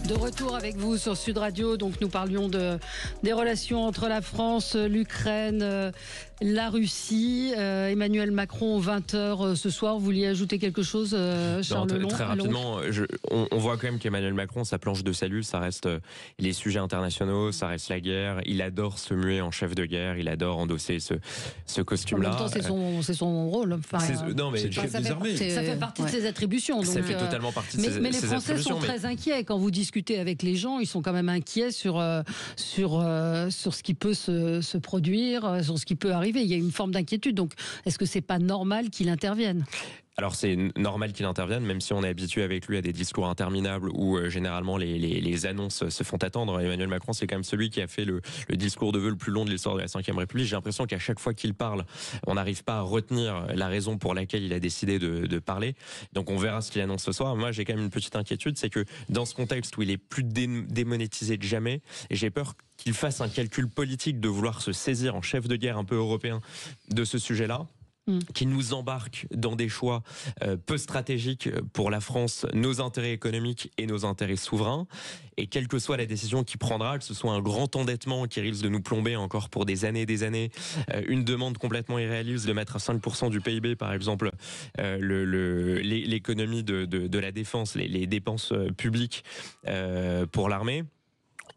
Speaker 2: De retour avec vous sur Sud Radio, donc nous parlions des relations entre la France, l'Ukraine, la Russie. Emmanuel Macron, 20h ce soir, vous vouliez ajouter quelque chose, Charles Long?
Speaker 4: Très rapidement, on voit quand même qu'Emmanuel Macron, sa planche de salut, ça reste les sujets internationaux, ça reste la guerre. Il adore se muer en chef de guerre, il adore endosser ce costume-là.
Speaker 2: En même temps, c'est son rôle.
Speaker 4: Non, mais
Speaker 2: ça fait partie de ses attributions. Donc,
Speaker 4: ça fait totalement partie de ses attributions.
Speaker 2: Mais les Français sont très inquiets. Quand vous discutez avec les gens, ils sont quand même inquiets sur ce qui peut se produire, sur ce qui peut arriver. Il y a une forme d'inquiétude. Donc, est-ce que c'est pas normal qu'il intervienne?
Speaker 4: Alors c'est normal qu'il intervienne, même si on est habitué avec lui à des discours interminables où généralement les annonces se font attendre. Emmanuel Macron, c'est quand même celui qui a fait le discours de vœux le plus long de l'histoire de la Ve République. J'ai l'impression qu'à chaque fois qu'il parle, on n'arrive pas à retenir la raison pour laquelle il a décidé de parler. Donc on verra ce qu'il annonce ce soir. Moi, j'ai quand même une petite inquiétude, c'est que dans ce contexte où il est plus démonétisé que jamais, j'ai peur qu'il fasse un calcul politique de vouloir se saisir en chef de guerre un peu européen de ce sujet-là. qui nous embarque dans des choix peu stratégiques pour la France, nos intérêts économiques et nos intérêts souverains. Et quelle que soit la décision qu'il prendra, que ce soit un grand endettement qui risque de nous plomber encore pour des années et des années, une demande complètement irréaliste de mettre à 5% du PIB, par exemple, l'économie de la défense, les dépenses publiques pour l'armée,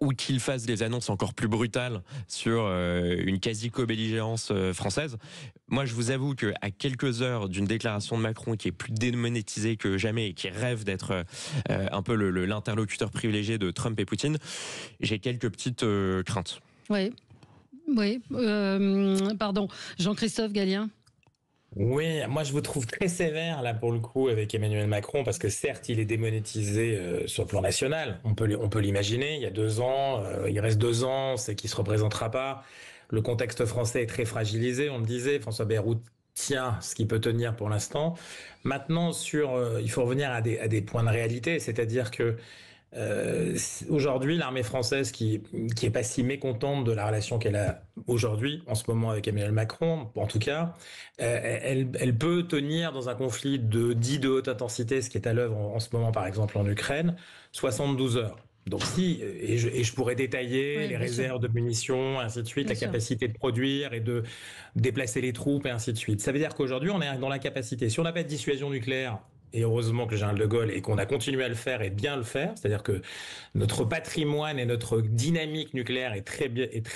Speaker 4: ou qu'il fasse des annonces encore plus brutales sur une quasi-co-belligérance française. Moi, je vous avoue qu'à quelques heures d'une déclaration de Macron qui est plus démonétisée que jamais et qui rêve d'être un peu l'interlocuteur privilégié de Trump et Poutine, j'ai quelques petites craintes.
Speaker 2: Oui. Pardon. Jean-Christophe Gallien.
Speaker 6: Oui, moi je vous trouve très sévère là pour le coup avec Emmanuel Macron, parce que certes il est démonétisé sur le plan national, on peut l'imaginer, il y a 2 ans, il reste 2 ans, c'est qu'il se représentera pas. Le contexte français est très fragilisé, on le disait, François Bayrou tient ce qui peut tenir pour l'instant. Maintenant il faut revenir à des points de réalité, c'est-à-dire que aujourd'hui, l'armée française qui est pas si mécontente de la relation qu'elle a aujourd'hui, en ce moment avec Emmanuel Macron, en tout cas, elle peut tenir dans un conflit dit de haute intensité, ce qui est à l'œuvre en ce moment, par exemple en Ukraine, 72 heures. Donc et je pourrais détailler les réserves de munitions, ainsi de suite, la capacité de produire et de déplacer les troupes et ainsi de suite. Ça veut dire qu'aujourd'hui, on est dans l'incapacité. Si on n'a pas de dissuasion nucléaire, et heureusement que le général de Gaulle et qu'on a continué à le faire et bien le faire, c'est-à-dire que notre patrimoine et notre dynamique nucléaire est très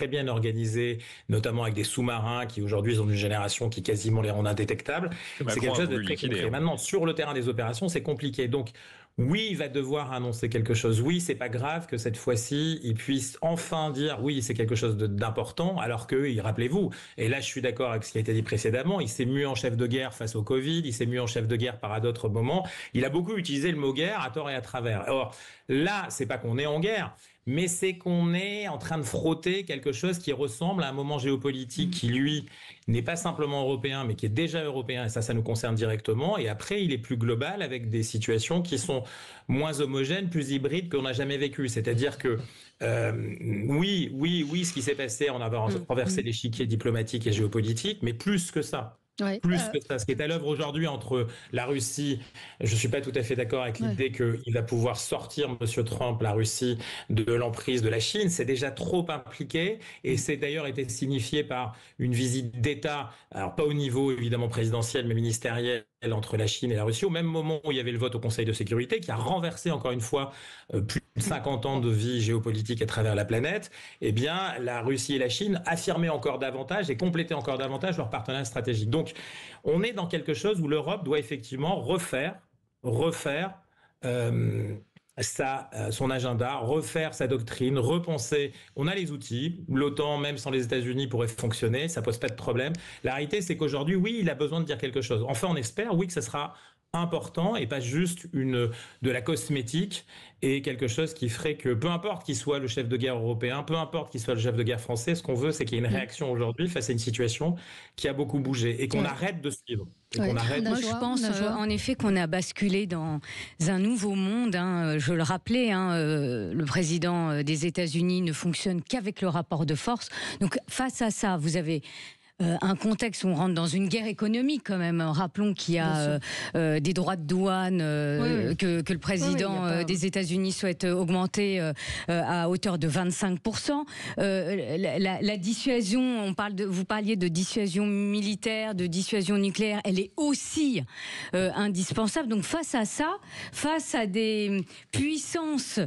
Speaker 6: bien organisée, notamment avec des sous-marins qui aujourd'hui ont une génération qui quasiment les rend indétectables. C'est quelque chose de très concret. Maintenant, sur le terrain des opérations, c'est compliqué. Donc, oui, il va devoir annoncer quelque chose. Oui, c'est pas grave que cette fois-ci, il puisse enfin dire oui, c'est quelque chose d'important, alors que, rappelez-vous, et là je suis d'accord avec ce qui a été dit précédemment, il s'est mué en chef de guerre face au Covid, il s'est mué en chef de guerre par d'autres moments, il a beaucoup utilisé le mot guerre à tort et à travers. Or, là, c'est pas qu'on est en guerre, mais c'est qu'on est en train de frotter quelque chose qui ressemble à un moment géopolitique qui, lui, n'est pas simplement européen, mais qui est déjà européen, et ça nous concerne directement. Et après, il est plus global avec des situations qui sont moins homogènes, plus hybrides qu'on n'a jamais vécu. C'est-à-dire que, oui, ce qui s'est passé, on a renversé l'échiquier diplomatique et géopolitique, mais plus que ça. Plus que ça, ce qui est à l'œuvre aujourd'hui entre la Russie, je suis pas tout à fait d'accord avec l'idée qu'il va pouvoir sortir, Monsieur Trump, la Russie de l'emprise de la Chine. C'est déjà trop impliqué et c'est d'ailleurs été signifié par une visite d'État, alors pas au niveau évidemment présidentiel, mais ministériel, entre la Chine et la Russie, au même moment où il y avait le vote au Conseil de sécurité, qui a renversé encore une fois plus de 50 ans de vie géopolitique à travers la planète. Eh bien, la Russie et la Chine affirmaient encore davantage et complétaient encore davantage leur partenariat stratégique. Donc, on est dans quelque chose où l'Europe doit effectivement refaire son agenda, refaire sa doctrine, repenser. On a les outils. L'OTAN, même sans les États-Unis, pourrait fonctionner. Ça pose pas de problème. La réalité, c'est qu'aujourd'hui, oui, il a besoin de dire quelque chose. Enfin, on espère, oui, que ça sera important et pas juste de la cosmétique et quelque chose qui ferait que peu importe qu'il soit le chef de guerre européen, peu importe qu'il soit le chef de guerre français, ce qu'on veut, c'est qu'il y ait une réaction aujourd'hui face à une situation qui a beaucoup bougé et qu'on arrête de suivre.
Speaker 7: Je pense en effet qu'on a basculé dans un nouveau monde. Je le rappelais, le président des États-Unis ne fonctionne qu'avec le rapport de force. Donc face à ça, vous avez un contexte où on rentre dans une guerre économique quand même. Rappelons qu'il y a des droits de douane que le président des États-Unis souhaite augmenter à hauteur de 25%. La dissuasion, vous parliez de dissuasion militaire, de dissuasion nucléaire, elle est aussi indispensable. Donc face à ça, face à des puissances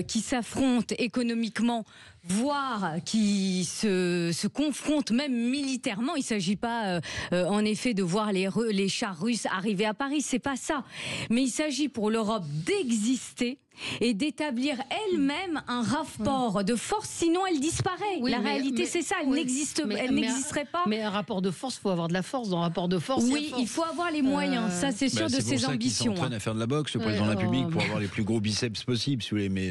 Speaker 7: qui s'affrontent économiquement, voire qui se confrontent même militairement. Il ne s'agit pas en effet de voir les chars russes arriver à Paris, c'est pas ça. Mais il s'agit pour l'Europe d'exister et d'établir elle-même un rapport de force, sinon elle disparaît. La réalité, c'est ça, elle n'existerait pas.
Speaker 2: Mais un rapport de force, il faut avoir de la force. Dans un rapport de force,
Speaker 7: il faut avoir les moyens, ça c'est sûr, de ses ambitions. C'est pour ça qu'il
Speaker 3: s'entraîne à faire de la boxe, le président de la République, pour avoir les plus gros biceps possibles, si vous voulez. Mais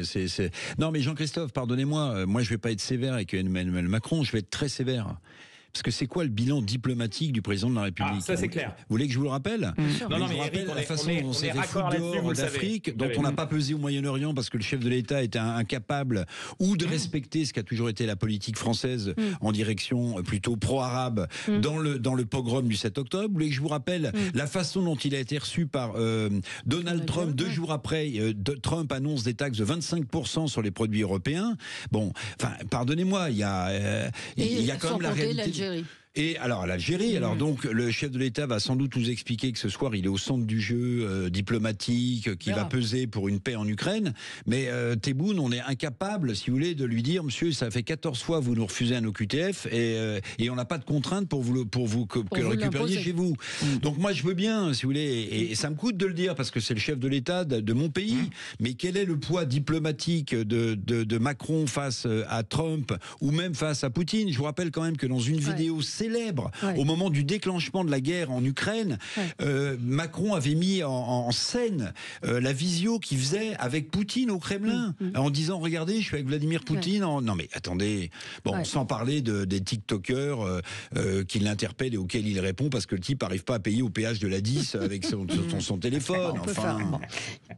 Speaker 3: Non, mais Jean-Christophe, pardonnez-moi, moi je ne vais pas être sévère avec Emmanuel Macron, je vais être très sévère. Parce que c'est quoi le bilan diplomatique du président de la République?
Speaker 6: Ça, c'est clair.
Speaker 3: Vous voulez que je vous le rappelle?
Speaker 6: Non,
Speaker 3: je vous rappelle la façon dont on s'est fait foutre dehors d'Afrique, dont on n'a pas pesé au Moyen-Orient parce que le chef de l'État était incapable ou de respecter ce qui a toujours été la politique française en direction plutôt pro-arabe dans le pogrom du 7 octobre. Vous voulez que je vous rappelle la façon dont il a été reçu par Donald Trump 2 jours après? Trump annonce des taxes de 25% sur les produits européens. Bon, enfin, pardonnez-moi, il y a quand même la réalité. Et alors l'Algérie, alors donc le chef de l'État va sans doute nous expliquer que ce soir il est au centre du jeu diplomatique qui va peser pour une paix en Ukraine, mais Tebboune, on est incapable, si vous voulez, de lui dire monsieur, ça fait 14 fois vous nous refusez un OQTF et on n'a pas de contrainte pour vous que le récupériez chez vous. Donc moi je veux bien, si vous voulez, et ça me coûte de le dire parce que c'est le chef de l'État de mon pays, mais quel est le poids diplomatique de Macron face à Trump ou même face à Poutine? Je vous rappelle quand même que dans une vidéo célèbre, au moment du déclenchement de la guerre en Ukraine, Macron avait mis en scène la visio qu'il faisait avec Poutine au Kremlin, en disant regardez, je suis avec Vladimir Poutine. Non mais attendez, sans parler des TikTokers qui l'interpellent et auxquels il répond parce que le type n'arrive pas à payer au péage de la 10 avec son téléphone.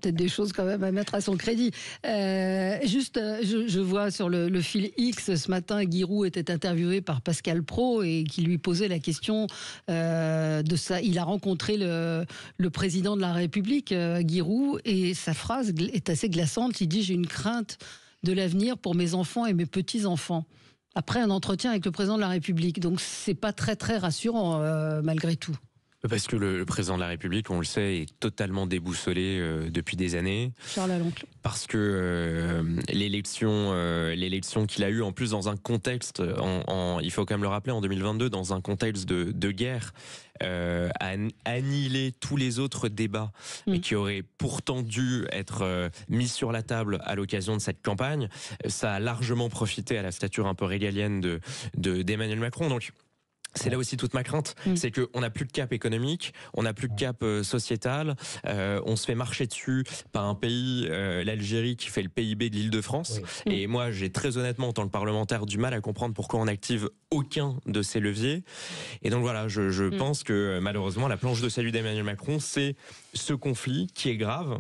Speaker 2: Peut-être des choses quand même à mettre à son crédit. Juste, je vois sur le fil X ce matin, Guy Roux était interviewé par Pascal Praud et qui lui posait la question de ça. Il a rencontré le président de la République, Guy Roux, et sa phrase est assez glaçante. Il dit « J'ai une crainte de l'avenir pour mes enfants et mes petits-enfants ». Après un entretien avec le président de la République. Donc c'est pas très très rassurant malgré tout.
Speaker 4: Parce que le président de la République, on le sait, est totalement déboussolé depuis des années.
Speaker 2: Charles Aloncle.
Speaker 4: Parce que l'élection qu'il a eue, en plus dans un contexte, il faut quand même le rappeler, en 2022, dans un contexte de guerre, a annihilé tous les autres débats et qui auraient pourtant dû être mis sur la table à l'occasion de cette campagne. Ça a largement profité à la stature un peu régalienne d'Emmanuel Macron. Donc, c'est là aussi toute ma crainte, c'est qu'on n'a plus de cap économique, on n'a plus de cap sociétal, on se fait marcher dessus par un pays, l'Algérie, qui fait le PIB de l'Île-de-France. Oui. Et moi, j'ai très honnêtement, en tant que parlementaire, du mal à comprendre pourquoi on n'active aucun de ces leviers. Et donc voilà, je pense que malheureusement, la planche de salut d'Emmanuel Macron, c'est ce conflit qui est grave,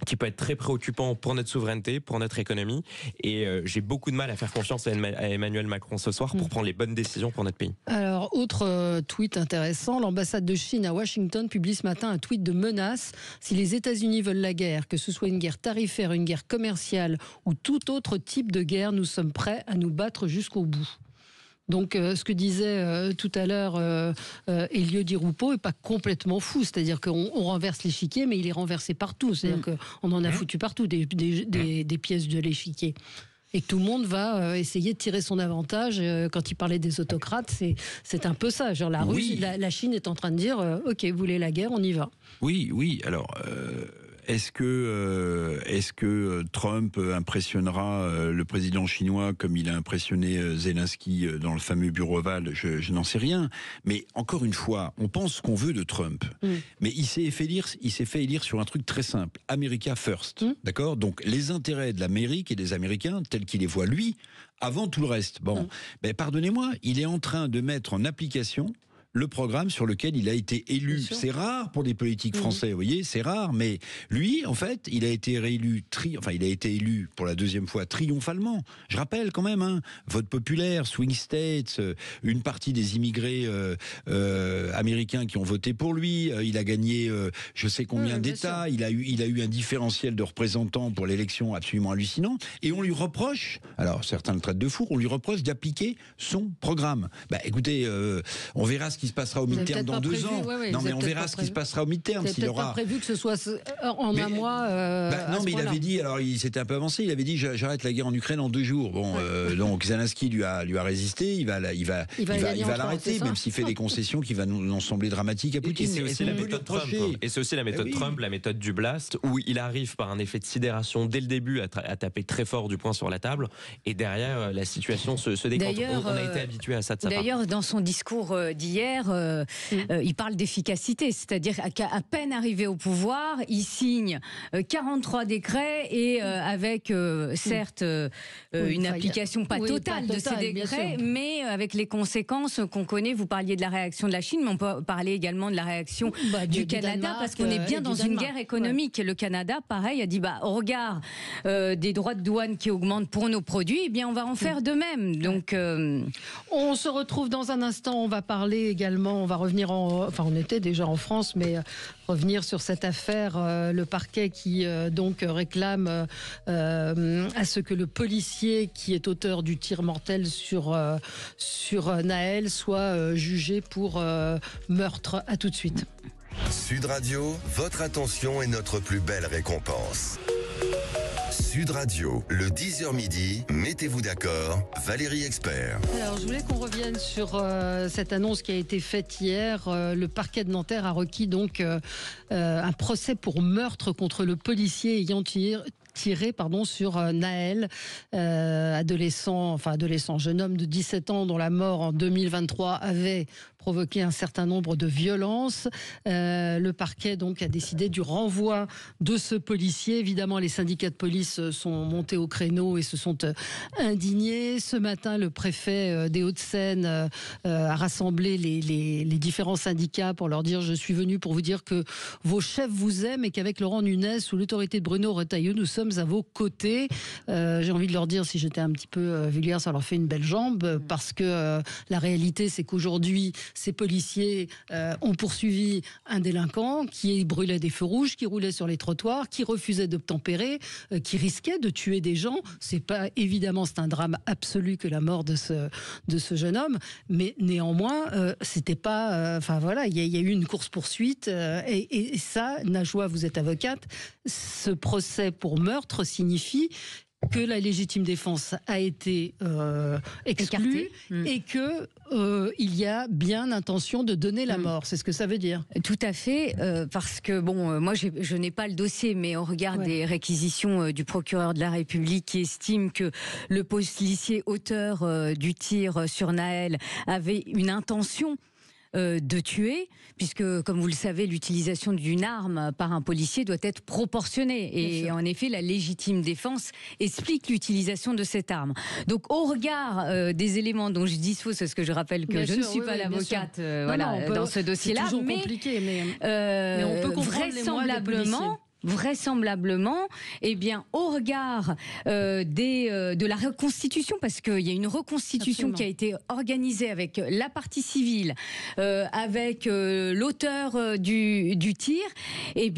Speaker 4: qui peut être très préoccupant pour notre souveraineté, pour notre économie. Et j'ai beaucoup de mal à faire confiance à Emmanuel Macron ce soir pour prendre les bonnes décisions pour notre pays.
Speaker 2: Alors, autre tweet intéressant, l'ambassade de Chine à Washington publie ce matin un tweet de menace. Si les États-Unis veulent la guerre, que ce soit une guerre tarifaire, une guerre commerciale ou tout autre type de guerre, nous sommes prêts à nous battre jusqu'au bout. Donc, ce que disait tout à l'heure Elio Di Rupo n'est pas complètement fou. C'est-à-dire qu'on renverse l'échiquier, mais il est renversé partout. C'est-à-dire qu'on en a foutu partout des pièces de l'échiquier. Et que tout le monde va essayer de tirer son avantage. Quand il parlait des autocrates, c'est un peu ça. Genre la Chine est en train de dire OK, vous voulez la guerre, on y va.
Speaker 3: Oui. Alors... Est-ce que Trump impressionnera le président chinois comme il a impressionné Zelensky dans le fameux bureau ovale? Je n'en sais rien. Mais encore une fois, on pense ce qu'on veut de Trump. Mais il s'est fait élire sur un truc très simple. America first. D'accord? Donc les intérêts de l'Amérique et des Américains, tels qu'il les voit lui, avant tout le reste. Bon, pardonnez-moi, il est en train de mettre en application le programme sur lequel il a été élu. C'est rare pour des politiques français, vous voyez, c'est rare, mais lui, en fait, il a été réélu, il a été élu pour la deuxième fois triomphalement. Je rappelle quand même, vote populaire, swing states, une partie des immigrés américains qui ont voté pour lui, il a gagné je sais combien d'États, il a eu un différentiel de représentants pour l'élection absolument hallucinant, et on lui reproche, alors certains le traitent de fou, on lui reproche d'appliquer son programme. Écoutez, on verra ce qui se passera au midterm dans 2 ans. Non, mais on verra ce qui se passera au midterm.
Speaker 2: C'est peut-être pas prévu que ce soit en un mois.
Speaker 3: Non, mais il avait dit, alors il s'était un peu avancé, il avait dit j'arrête la guerre en Ukraine en 2 jours. Bon, donc Zelensky lui a résisté, il va l'arrêter, même s'il fait des concessions qui vont nous sembler dramatiques à Poutine.
Speaker 4: Et c'est aussi la méthode Trump. Et c'est aussi la méthode Trump, la méthode du blast, où il arrive par un effet de sidération dès le début à taper très fort du poing sur la table, et derrière la situation se décante. On a été habitué à ça de sa part.
Speaker 7: D'ailleurs, dans son discours d'hier, hier, il parle d'efficacité, c'est-à-dire qu'à peine arrivé au pouvoir, il signe 43 décrets et avec certes une application pas totale de ces décrets, mais avec les conséquences qu'on connaît. Vous parliez de la réaction de la Chine, mais on peut parler également de la réaction du Canada, Danemark, parce qu'on est bien dans une guerre économique. Le Canada, pareil, a dit au regard des droits de douane qui augmentent pour nos produits, eh bien on va en faire de même. Donc
Speaker 2: on se retrouve dans un instant. On va parler également. On va revenir on était déjà en France, mais revenir sur cette affaire, le parquet qui donc réclame à ce que le policier qui est auteur du tir mortel sur Nahel soit jugé pour meurtre. À tout de suite.
Speaker 1: Sud Radio, votre attention est notre plus belle récompense. Sud Radio, le 10h midi, mettez-vous d'accord, Valérie Expert.
Speaker 2: Alors, je voulais qu'on revienne sur cette annonce qui a été faite hier. Le parquet de Nanterre a requis donc un procès pour meurtre contre le policier ayant tiré sur Nahel, adolescent, jeune homme de 17 ans dont la mort en 2023 avait provoqué un certain nombre de violences. Le parquet donc a décidé du renvoi de ce policier. Évidemment, les syndicats de police sont montés au créneau et se sont indignés. Ce matin, le préfet des Hauts-de-Seine a rassemblé les différents syndicats pour leur dire: je suis venu pour vous dire que vos chefs vous aiment et qu'avec Laurent Nunez, sous l'autorité de Bruno Retailleau, nous sommes à vos côtés. J'ai envie de leur dire, si j'étais un petit peu vulgaire, ça leur fait une belle jambe, parce que la réalité, c'est qu'aujourd'hui, ces policiers ont poursuivi un délinquant qui brûlait des feux rouges, qui roulait sur les trottoirs, qui refusait d'obtempérer, qui risquait de tuer des gens. C'est un drame absolu que la mort de ce jeune homme, mais néanmoins, c'était pas. Il y a eu une course-poursuite, et ça, Najwa, vous êtes avocate, ce procès pour meurtre signifie que la légitime défense a été exclue et que il y a bien intention de donner la mort. C'est ce que ça veut dire.
Speaker 7: Tout à fait, parce que moi je n'ai pas le dossier, mais au regard des réquisitions du procureur de la République qui estime que le policier auteur du tir sur Nahel avait une intention de tuer, puisque, comme vous le savez, l'utilisation d'une arme par un policier doit être proportionnée. Et en effet, la légitime défense explique l'utilisation de cette arme. Donc, au regard des éléments dont je dispose, parce que je rappelle que je ne suis pas l'avocate dans ce dossier-là,
Speaker 2: c'est toujours compliqué, mais on peut comprendre
Speaker 7: vraisemblablement, au regard de la reconstitution, parce qu'il y a une reconstitution qui a été organisée avec la partie civile, avec l'auteur du tir, la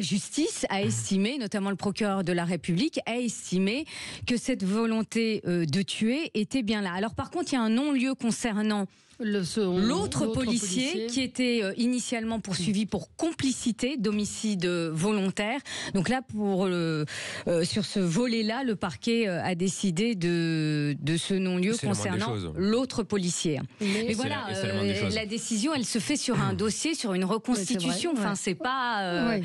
Speaker 7: justice a estimé, notamment le procureur de la République, a estimé que cette volonté de tuer était bien là. Alors par contre, il y a un non-lieu concernant l'autre policier qui était initialement poursuivi pour complicité d'homicide volontaire. Donc là, sur ce volet-là, le parquet a décidé de ce non-lieu concernant l'autre policier. Mais voilà, la décision, elle se fait sur un dossier, sur une reconstitution. C'est pas...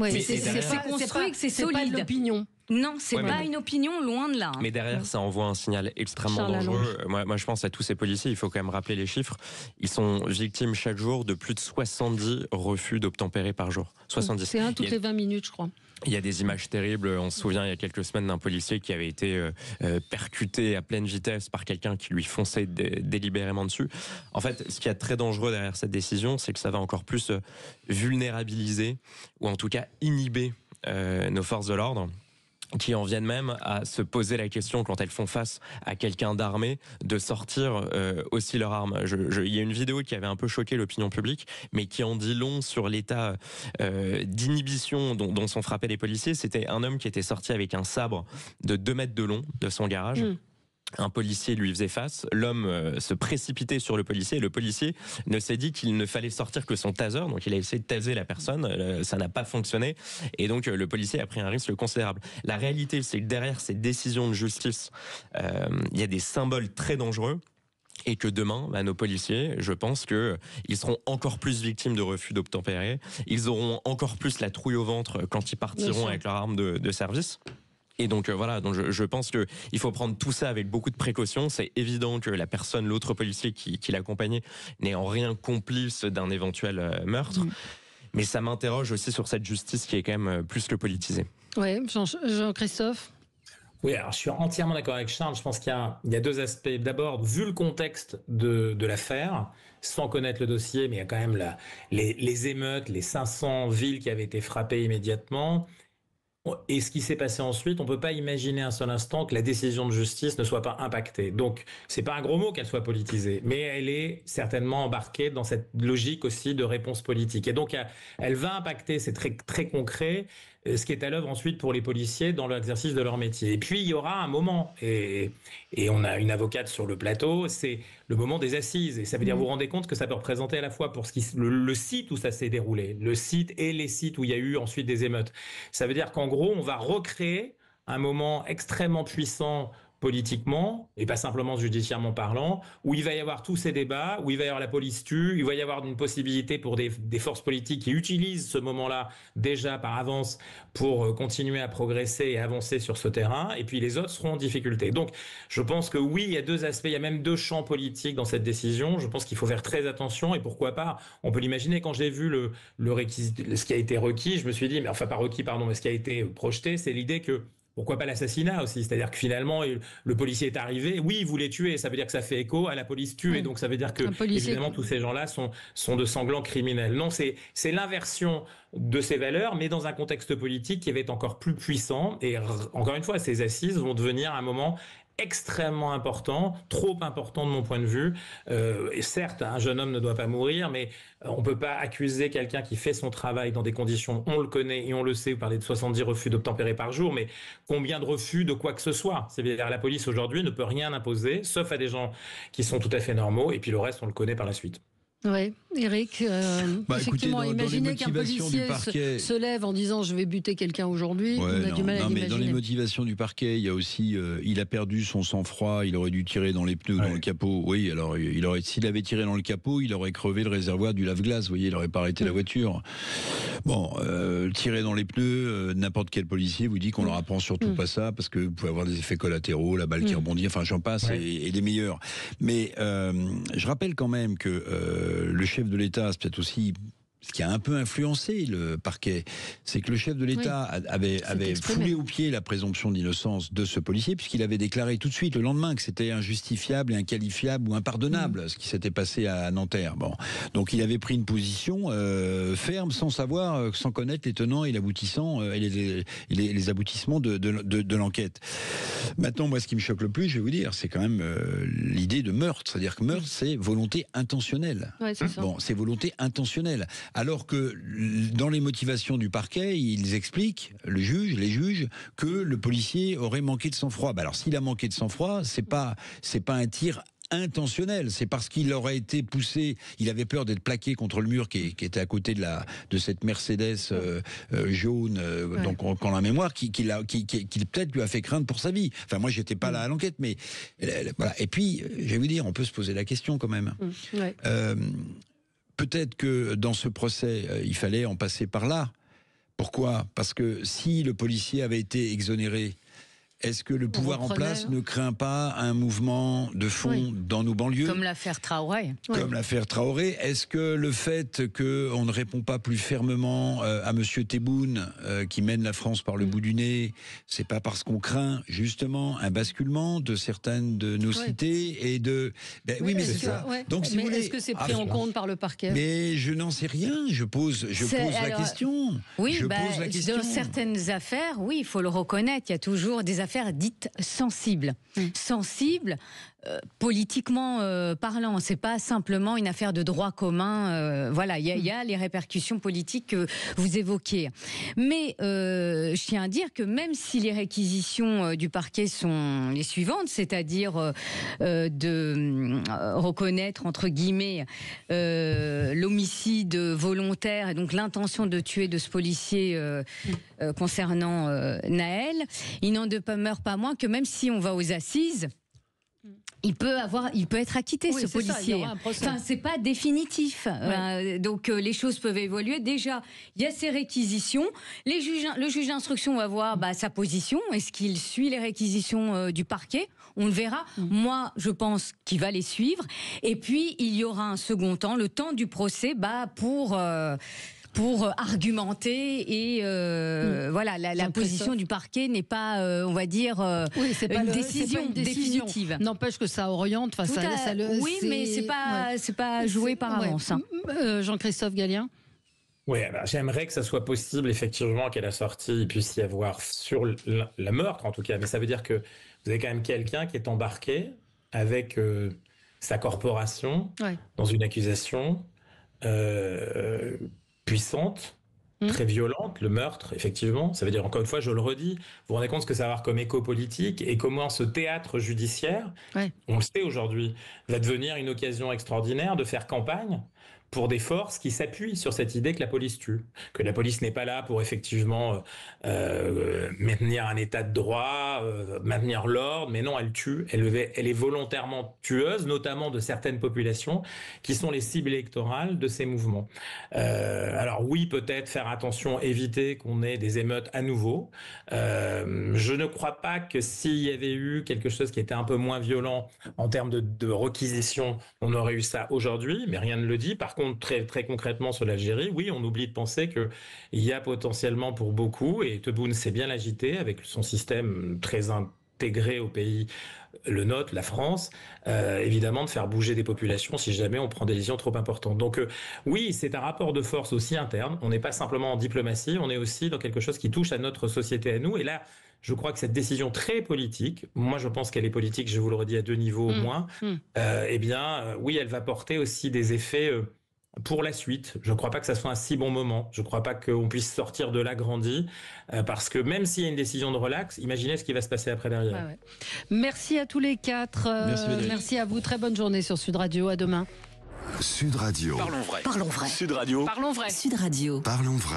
Speaker 7: c'est construit, c'est solide.
Speaker 2: C'est pas de l'opinion.
Speaker 7: Non, c'est pas une opinion, loin de là.
Speaker 4: Mais derrière, ça envoie un signal extrêmement dangereux. Moi, je pense à tous ces policiers, il faut quand même rappeler les chiffres. Ils sont victimes chaque jour de plus de 70 refus d'obtempérer par jour. 70.
Speaker 2: C'est un toutes les 20 minutes, je crois.
Speaker 4: Il y a des images terribles. On se souvient il y a quelques semaines d'un policier qui avait été percuté à pleine vitesse par quelqu'un qui lui fonçait délibérément dessus. En fait, ce qui est très dangereux derrière cette décision, c'est que ça va encore plus vulnérabiliser, ou en tout cas inhiber nos forces de l'ordre, qui en viennent même à se poser la question, quand elles font face à quelqu'un d'armé, de sortir aussi leur arme. Il y a une vidéo qui avait un peu choqué l'opinion publique, mais qui en dit long sur l'état d'inhibition dont sont frappés les policiers. C'était un homme qui était sorti avec un sabre de 2 mètres de long de son garage. Un policier lui faisait face, l'homme se précipitait sur le policier, et le policier ne s'est dit qu'il ne fallait sortir que son taser, donc il a essayé de taser la personne, ça n'a pas fonctionné, et donc le policier a pris un risque considérable. La réalité, c'est que derrière ces décisions de justice, il y a des symboles très dangereux, et que demain, nos policiers, je pense qu'ils seront encore plus victimes de refus d'obtempérer, ils auront encore plus la trouille au ventre quand ils partiront avec leur arme de service. Et donc voilà, donc je pense qu'il faut prendre tout ça avec beaucoup de précautions. C'est évident que la personne, l'autre policier qui l'accompagnait, n'est en rien complice d'un éventuel meurtre. Mais ça m'interroge aussi sur cette justice qui est quand même plus que politisée.
Speaker 2: Oui, Jean-Christophe.
Speaker 6: Oui, alors je suis entièrement d'accord avec Charles. Je pense qu'il y a deux aspects. D'abord, vu le contexte de l'affaire, sans connaître le dossier, mais il y a quand même les émeutes, les 500 villes qui avaient été frappées immédiatement. Et ce qui s'est passé ensuite, on ne peut pas imaginer un seul instant que la décision de justice ne soit pas impactée. Donc, c'est pas un gros mot qu'elle soit politisée, mais elle est certainement embarquée dans cette logique aussi de réponse politique. Et donc, elle va impacter, c'est très, très concret, ce qui est à l'œuvre ensuite pour les policiers dans l'exercice de leur métier. Et puis, il y aura un moment, et on a une avocate sur le plateau, c'est le moment des assises. Et ça veut dire, vous vous rendez compte que ça peut représenter à la fois pour le site où ça s'est déroulé, le site et les sites où il y a eu ensuite des émeutes. Ça veut dire qu'en gros, on va recréer un moment extrêmement puissant politiquement, et pas simplement judiciairement parlant, où il va y avoir tous ces débats, où il va y avoir la police tue, il va y avoir une possibilité pour des forces politiques qui utilisent ce moment-là déjà par avance pour continuer à progresser et avancer sur ce terrain, et puis les autres seront en difficulté. Donc je pense que oui, il y a deux aspects, il y a même deux champs politiques dans cette décision. Je pense qu'il faut faire très attention, et pourquoi pas, on peut l'imaginer. Quand j'ai vu ce qui a été requis, je me suis dit, mais enfin pas requis, pardon, mais ce qui a été projeté, c'est l'idée que pourquoi pas l'assassinat aussi, c'est-à-dire que finalement le policier est arrivé, oui, il voulait tuer, ça veut dire que ça fait écho à la police tue, et donc ça veut dire que évidemment tous ces gens-là sont de sanglants criminels. Non, c'est l'inversion de ces valeurs, mais dans un contexte politique qui va être encore plus puissant. Et encore une fois, ces assises vont devenir un moment extrêmement important, trop important de mon point de vue. Et certes, un jeune homme ne doit pas mourir, mais on ne peut pas accuser quelqu'un qui fait son travail dans des conditions, on le connaît et on le sait, vous parlez de 70 refus d'obtempérer par jour, mais combien de refus de quoi que ce soit? C'est-à-dire la police aujourd'hui ne peut rien imposer, sauf à des gens qui sont tout à fait normaux, et puis le reste, on le connaît par la suite.
Speaker 2: Oui, Eric, effectivement, imaginez qu'un policier se lève en disant je vais buter quelqu'un aujourd'hui, on a du mal à l'imaginer.
Speaker 3: Dans les motivations du parquet, il y a aussi, il a perdu son sang-froid, il aurait dû tirer dans les pneus, dans le capot. Oui, alors s'il avait tiré dans le capot, il aurait crevé le réservoir du lave-glace, vous voyez, il n'aurait pas arrêté la voiture. Bon, tirer dans les pneus, n'importe quel policier vous dit qu'on leur apprend surtout pas ça, parce que vous pouvez avoir des effets collatéraux, la balle qui rebondit, enfin j'en passe, et des meilleurs. Mais je rappelle quand même que le chef de l'État, c'est peut-être aussi ce qui a un peu influencé le parquet, c'est que le chef de l'État avait foulé aux pieds la présomption d'innocence de ce policier, puisqu'il avait déclaré tout de suite le lendemain que c'était injustifiable, inqualifiable ou impardonnable ce qui s'était passé à Nanterre. Bon, donc il avait pris une position ferme, sans savoir, sans connaître les tenants et l'aboutissant et les aboutissements de l'enquête. Maintenant, moi, ce qui me choque le plus, je vais vous dire, c'est quand même l'idée de meurtre. C'est-à-dire que meurtre, c'est volonté intentionnelle.
Speaker 2: Ouais, c'est ça.
Speaker 3: Bon, c'est volonté intentionnelle. Alors que dans les motivations du parquet, ils expliquent, les juges, que le policier aurait manqué de sang-froid. Alors s'il a manqué de sang-froid, c'est pas un tir intentionnel, c'est parce qu'il aurait été poussé, il avait peur d'être plaqué contre le mur qui était à côté de cette Mercedes jaune, donc on la mémoire, qui peut-être lui a fait craindre pour sa vie. Enfin moi j'étais pas là à l'enquête, mais voilà. Et puis je vais vous dire, on peut se poser la question quand même. Peut-être que dans ce procès, il fallait en passer par là. Pourquoi ? Parce que si le policier avait été exonéré, est-ce que le pouvoir en place ne craint pas un mouvement de fond dans nos banlieues ?
Speaker 7: Comme l'affaire Traoré.
Speaker 3: Comme l'affaire Traoré. Est-ce que le fait qu'on ne répond pas plus fermement à Monsieur Tebboune, qui mène la France par le bout du nez, c'est pas parce qu'on craint justement un basculement de certaines de nos cités et de... oui, mais c'est ça.
Speaker 2: Donc, si vous voulez... Est-ce que c'est pris en compte par le parquet ?
Speaker 3: Mais je n'en sais rien. Je pose la question.
Speaker 7: Oui, dans certaines affaires, oui, il faut le reconnaître. Il y a toujours des affaires dites sensibles. Sensibles, politiquement parlant, c'est pas simplement une affaire de droit commun. Voilà, il y a les répercussions politiques que vous évoquiez. Mais je tiens à dire que même si les réquisitions du parquet sont les suivantes, c'est-à-dire de reconnaître entre guillemets l'homicide volontaire et donc l'intention de tuer de ce policier concernant Nahel, il n'en demeure pas moins que même si on va aux assises, il peut être acquitté,
Speaker 2: Oui,
Speaker 7: ce
Speaker 2: c'est ça, il y
Speaker 7: policier.
Speaker 2: aura un procès.
Speaker 7: Enfin, c'est pas définitif. Donc les choses peuvent évoluer. Déjà, il y a ces réquisitions. Le juge d'instruction va voir sa position. Est-ce qu'il suit les réquisitions du parquet? On le verra. Moi, je pense qu'il va les suivre. Et puis, il y aura un second temps, le temps du procès, pour argumenter et voilà, la position du parquet n'est pas, on va dire,
Speaker 2: c'est pas
Speaker 7: une
Speaker 2: c'est
Speaker 7: décision
Speaker 2: pas une décision.
Speaker 7: définitive.
Speaker 2: N'empêche que ça oriente.
Speaker 7: Oui, mais c'est pas joué par avance. Hein.
Speaker 2: Jean-Christophe Gallien.
Speaker 6: Oui, j'aimerais que ça soit possible, effectivement, qu'à la sortie, il puisse y avoir sur la meurtre, en tout cas. Mais ça veut dire que vous avez quand même quelqu'un qui est embarqué avec sa corporation dans une accusation puissante, très violente, le meurtre, effectivement. Ça veut dire, encore une fois, je le redis, vous vous rendez compte ce que ça va avoir comme écho politique et comment ce théâtre judiciaire, on le sait aujourd'hui, va devenir une occasion extraordinaire de faire campagne pour des forces qui s'appuient sur cette idée que la police tue, que la police n'est pas là pour effectivement maintenir un état de droit, maintenir l'ordre, mais non, elle tue, elle est volontairement tueuse, notamment de certaines populations qui sont les cibles électorales de ces mouvements. Alors oui, peut-être faire attention, éviter qu'on ait des émeutes à nouveau. Je ne crois pas que s'il y avait eu quelque chose qui était un peu moins violent en termes de requisition, on aurait eu ça aujourd'hui, mais rien ne le dit. Par contre, très, très concrètement sur l'Algérie, oui, on oublie de penser qu'il y a potentiellement pour beaucoup, et Tebboune sait bien l'agiter avec son système très intégré au pays, le nôtre, la France, évidemment de faire bouger des populations si jamais on prend des décisions trop importantes. Donc oui, c'est un rapport de force aussi interne. On n'est pas simplement en diplomatie, on est aussi dans quelque chose qui touche à notre société à nous. Et là, je crois que cette décision très politique, moi je pense qu'elle est politique, je vous le redis à 2 niveaux au moins, oui, elle va porter aussi des effets pour la suite. Je ne crois pas que ça soit un si bon moment. Je ne crois pas qu'on puisse sortir de là grandi, parce que même s'il y a une décision de relax, imaginez ce qui va se passer après derrière.
Speaker 2: Merci à tous les 4. Merci à vous. Très bonne journée sur Sud Radio. À demain.
Speaker 1: Sud Radio.
Speaker 8: Parlons vrai.
Speaker 9: Parlons vrai.
Speaker 8: Sud Radio.
Speaker 9: Parlons vrai.
Speaker 7: Sud Radio.
Speaker 1: Parlons vrai.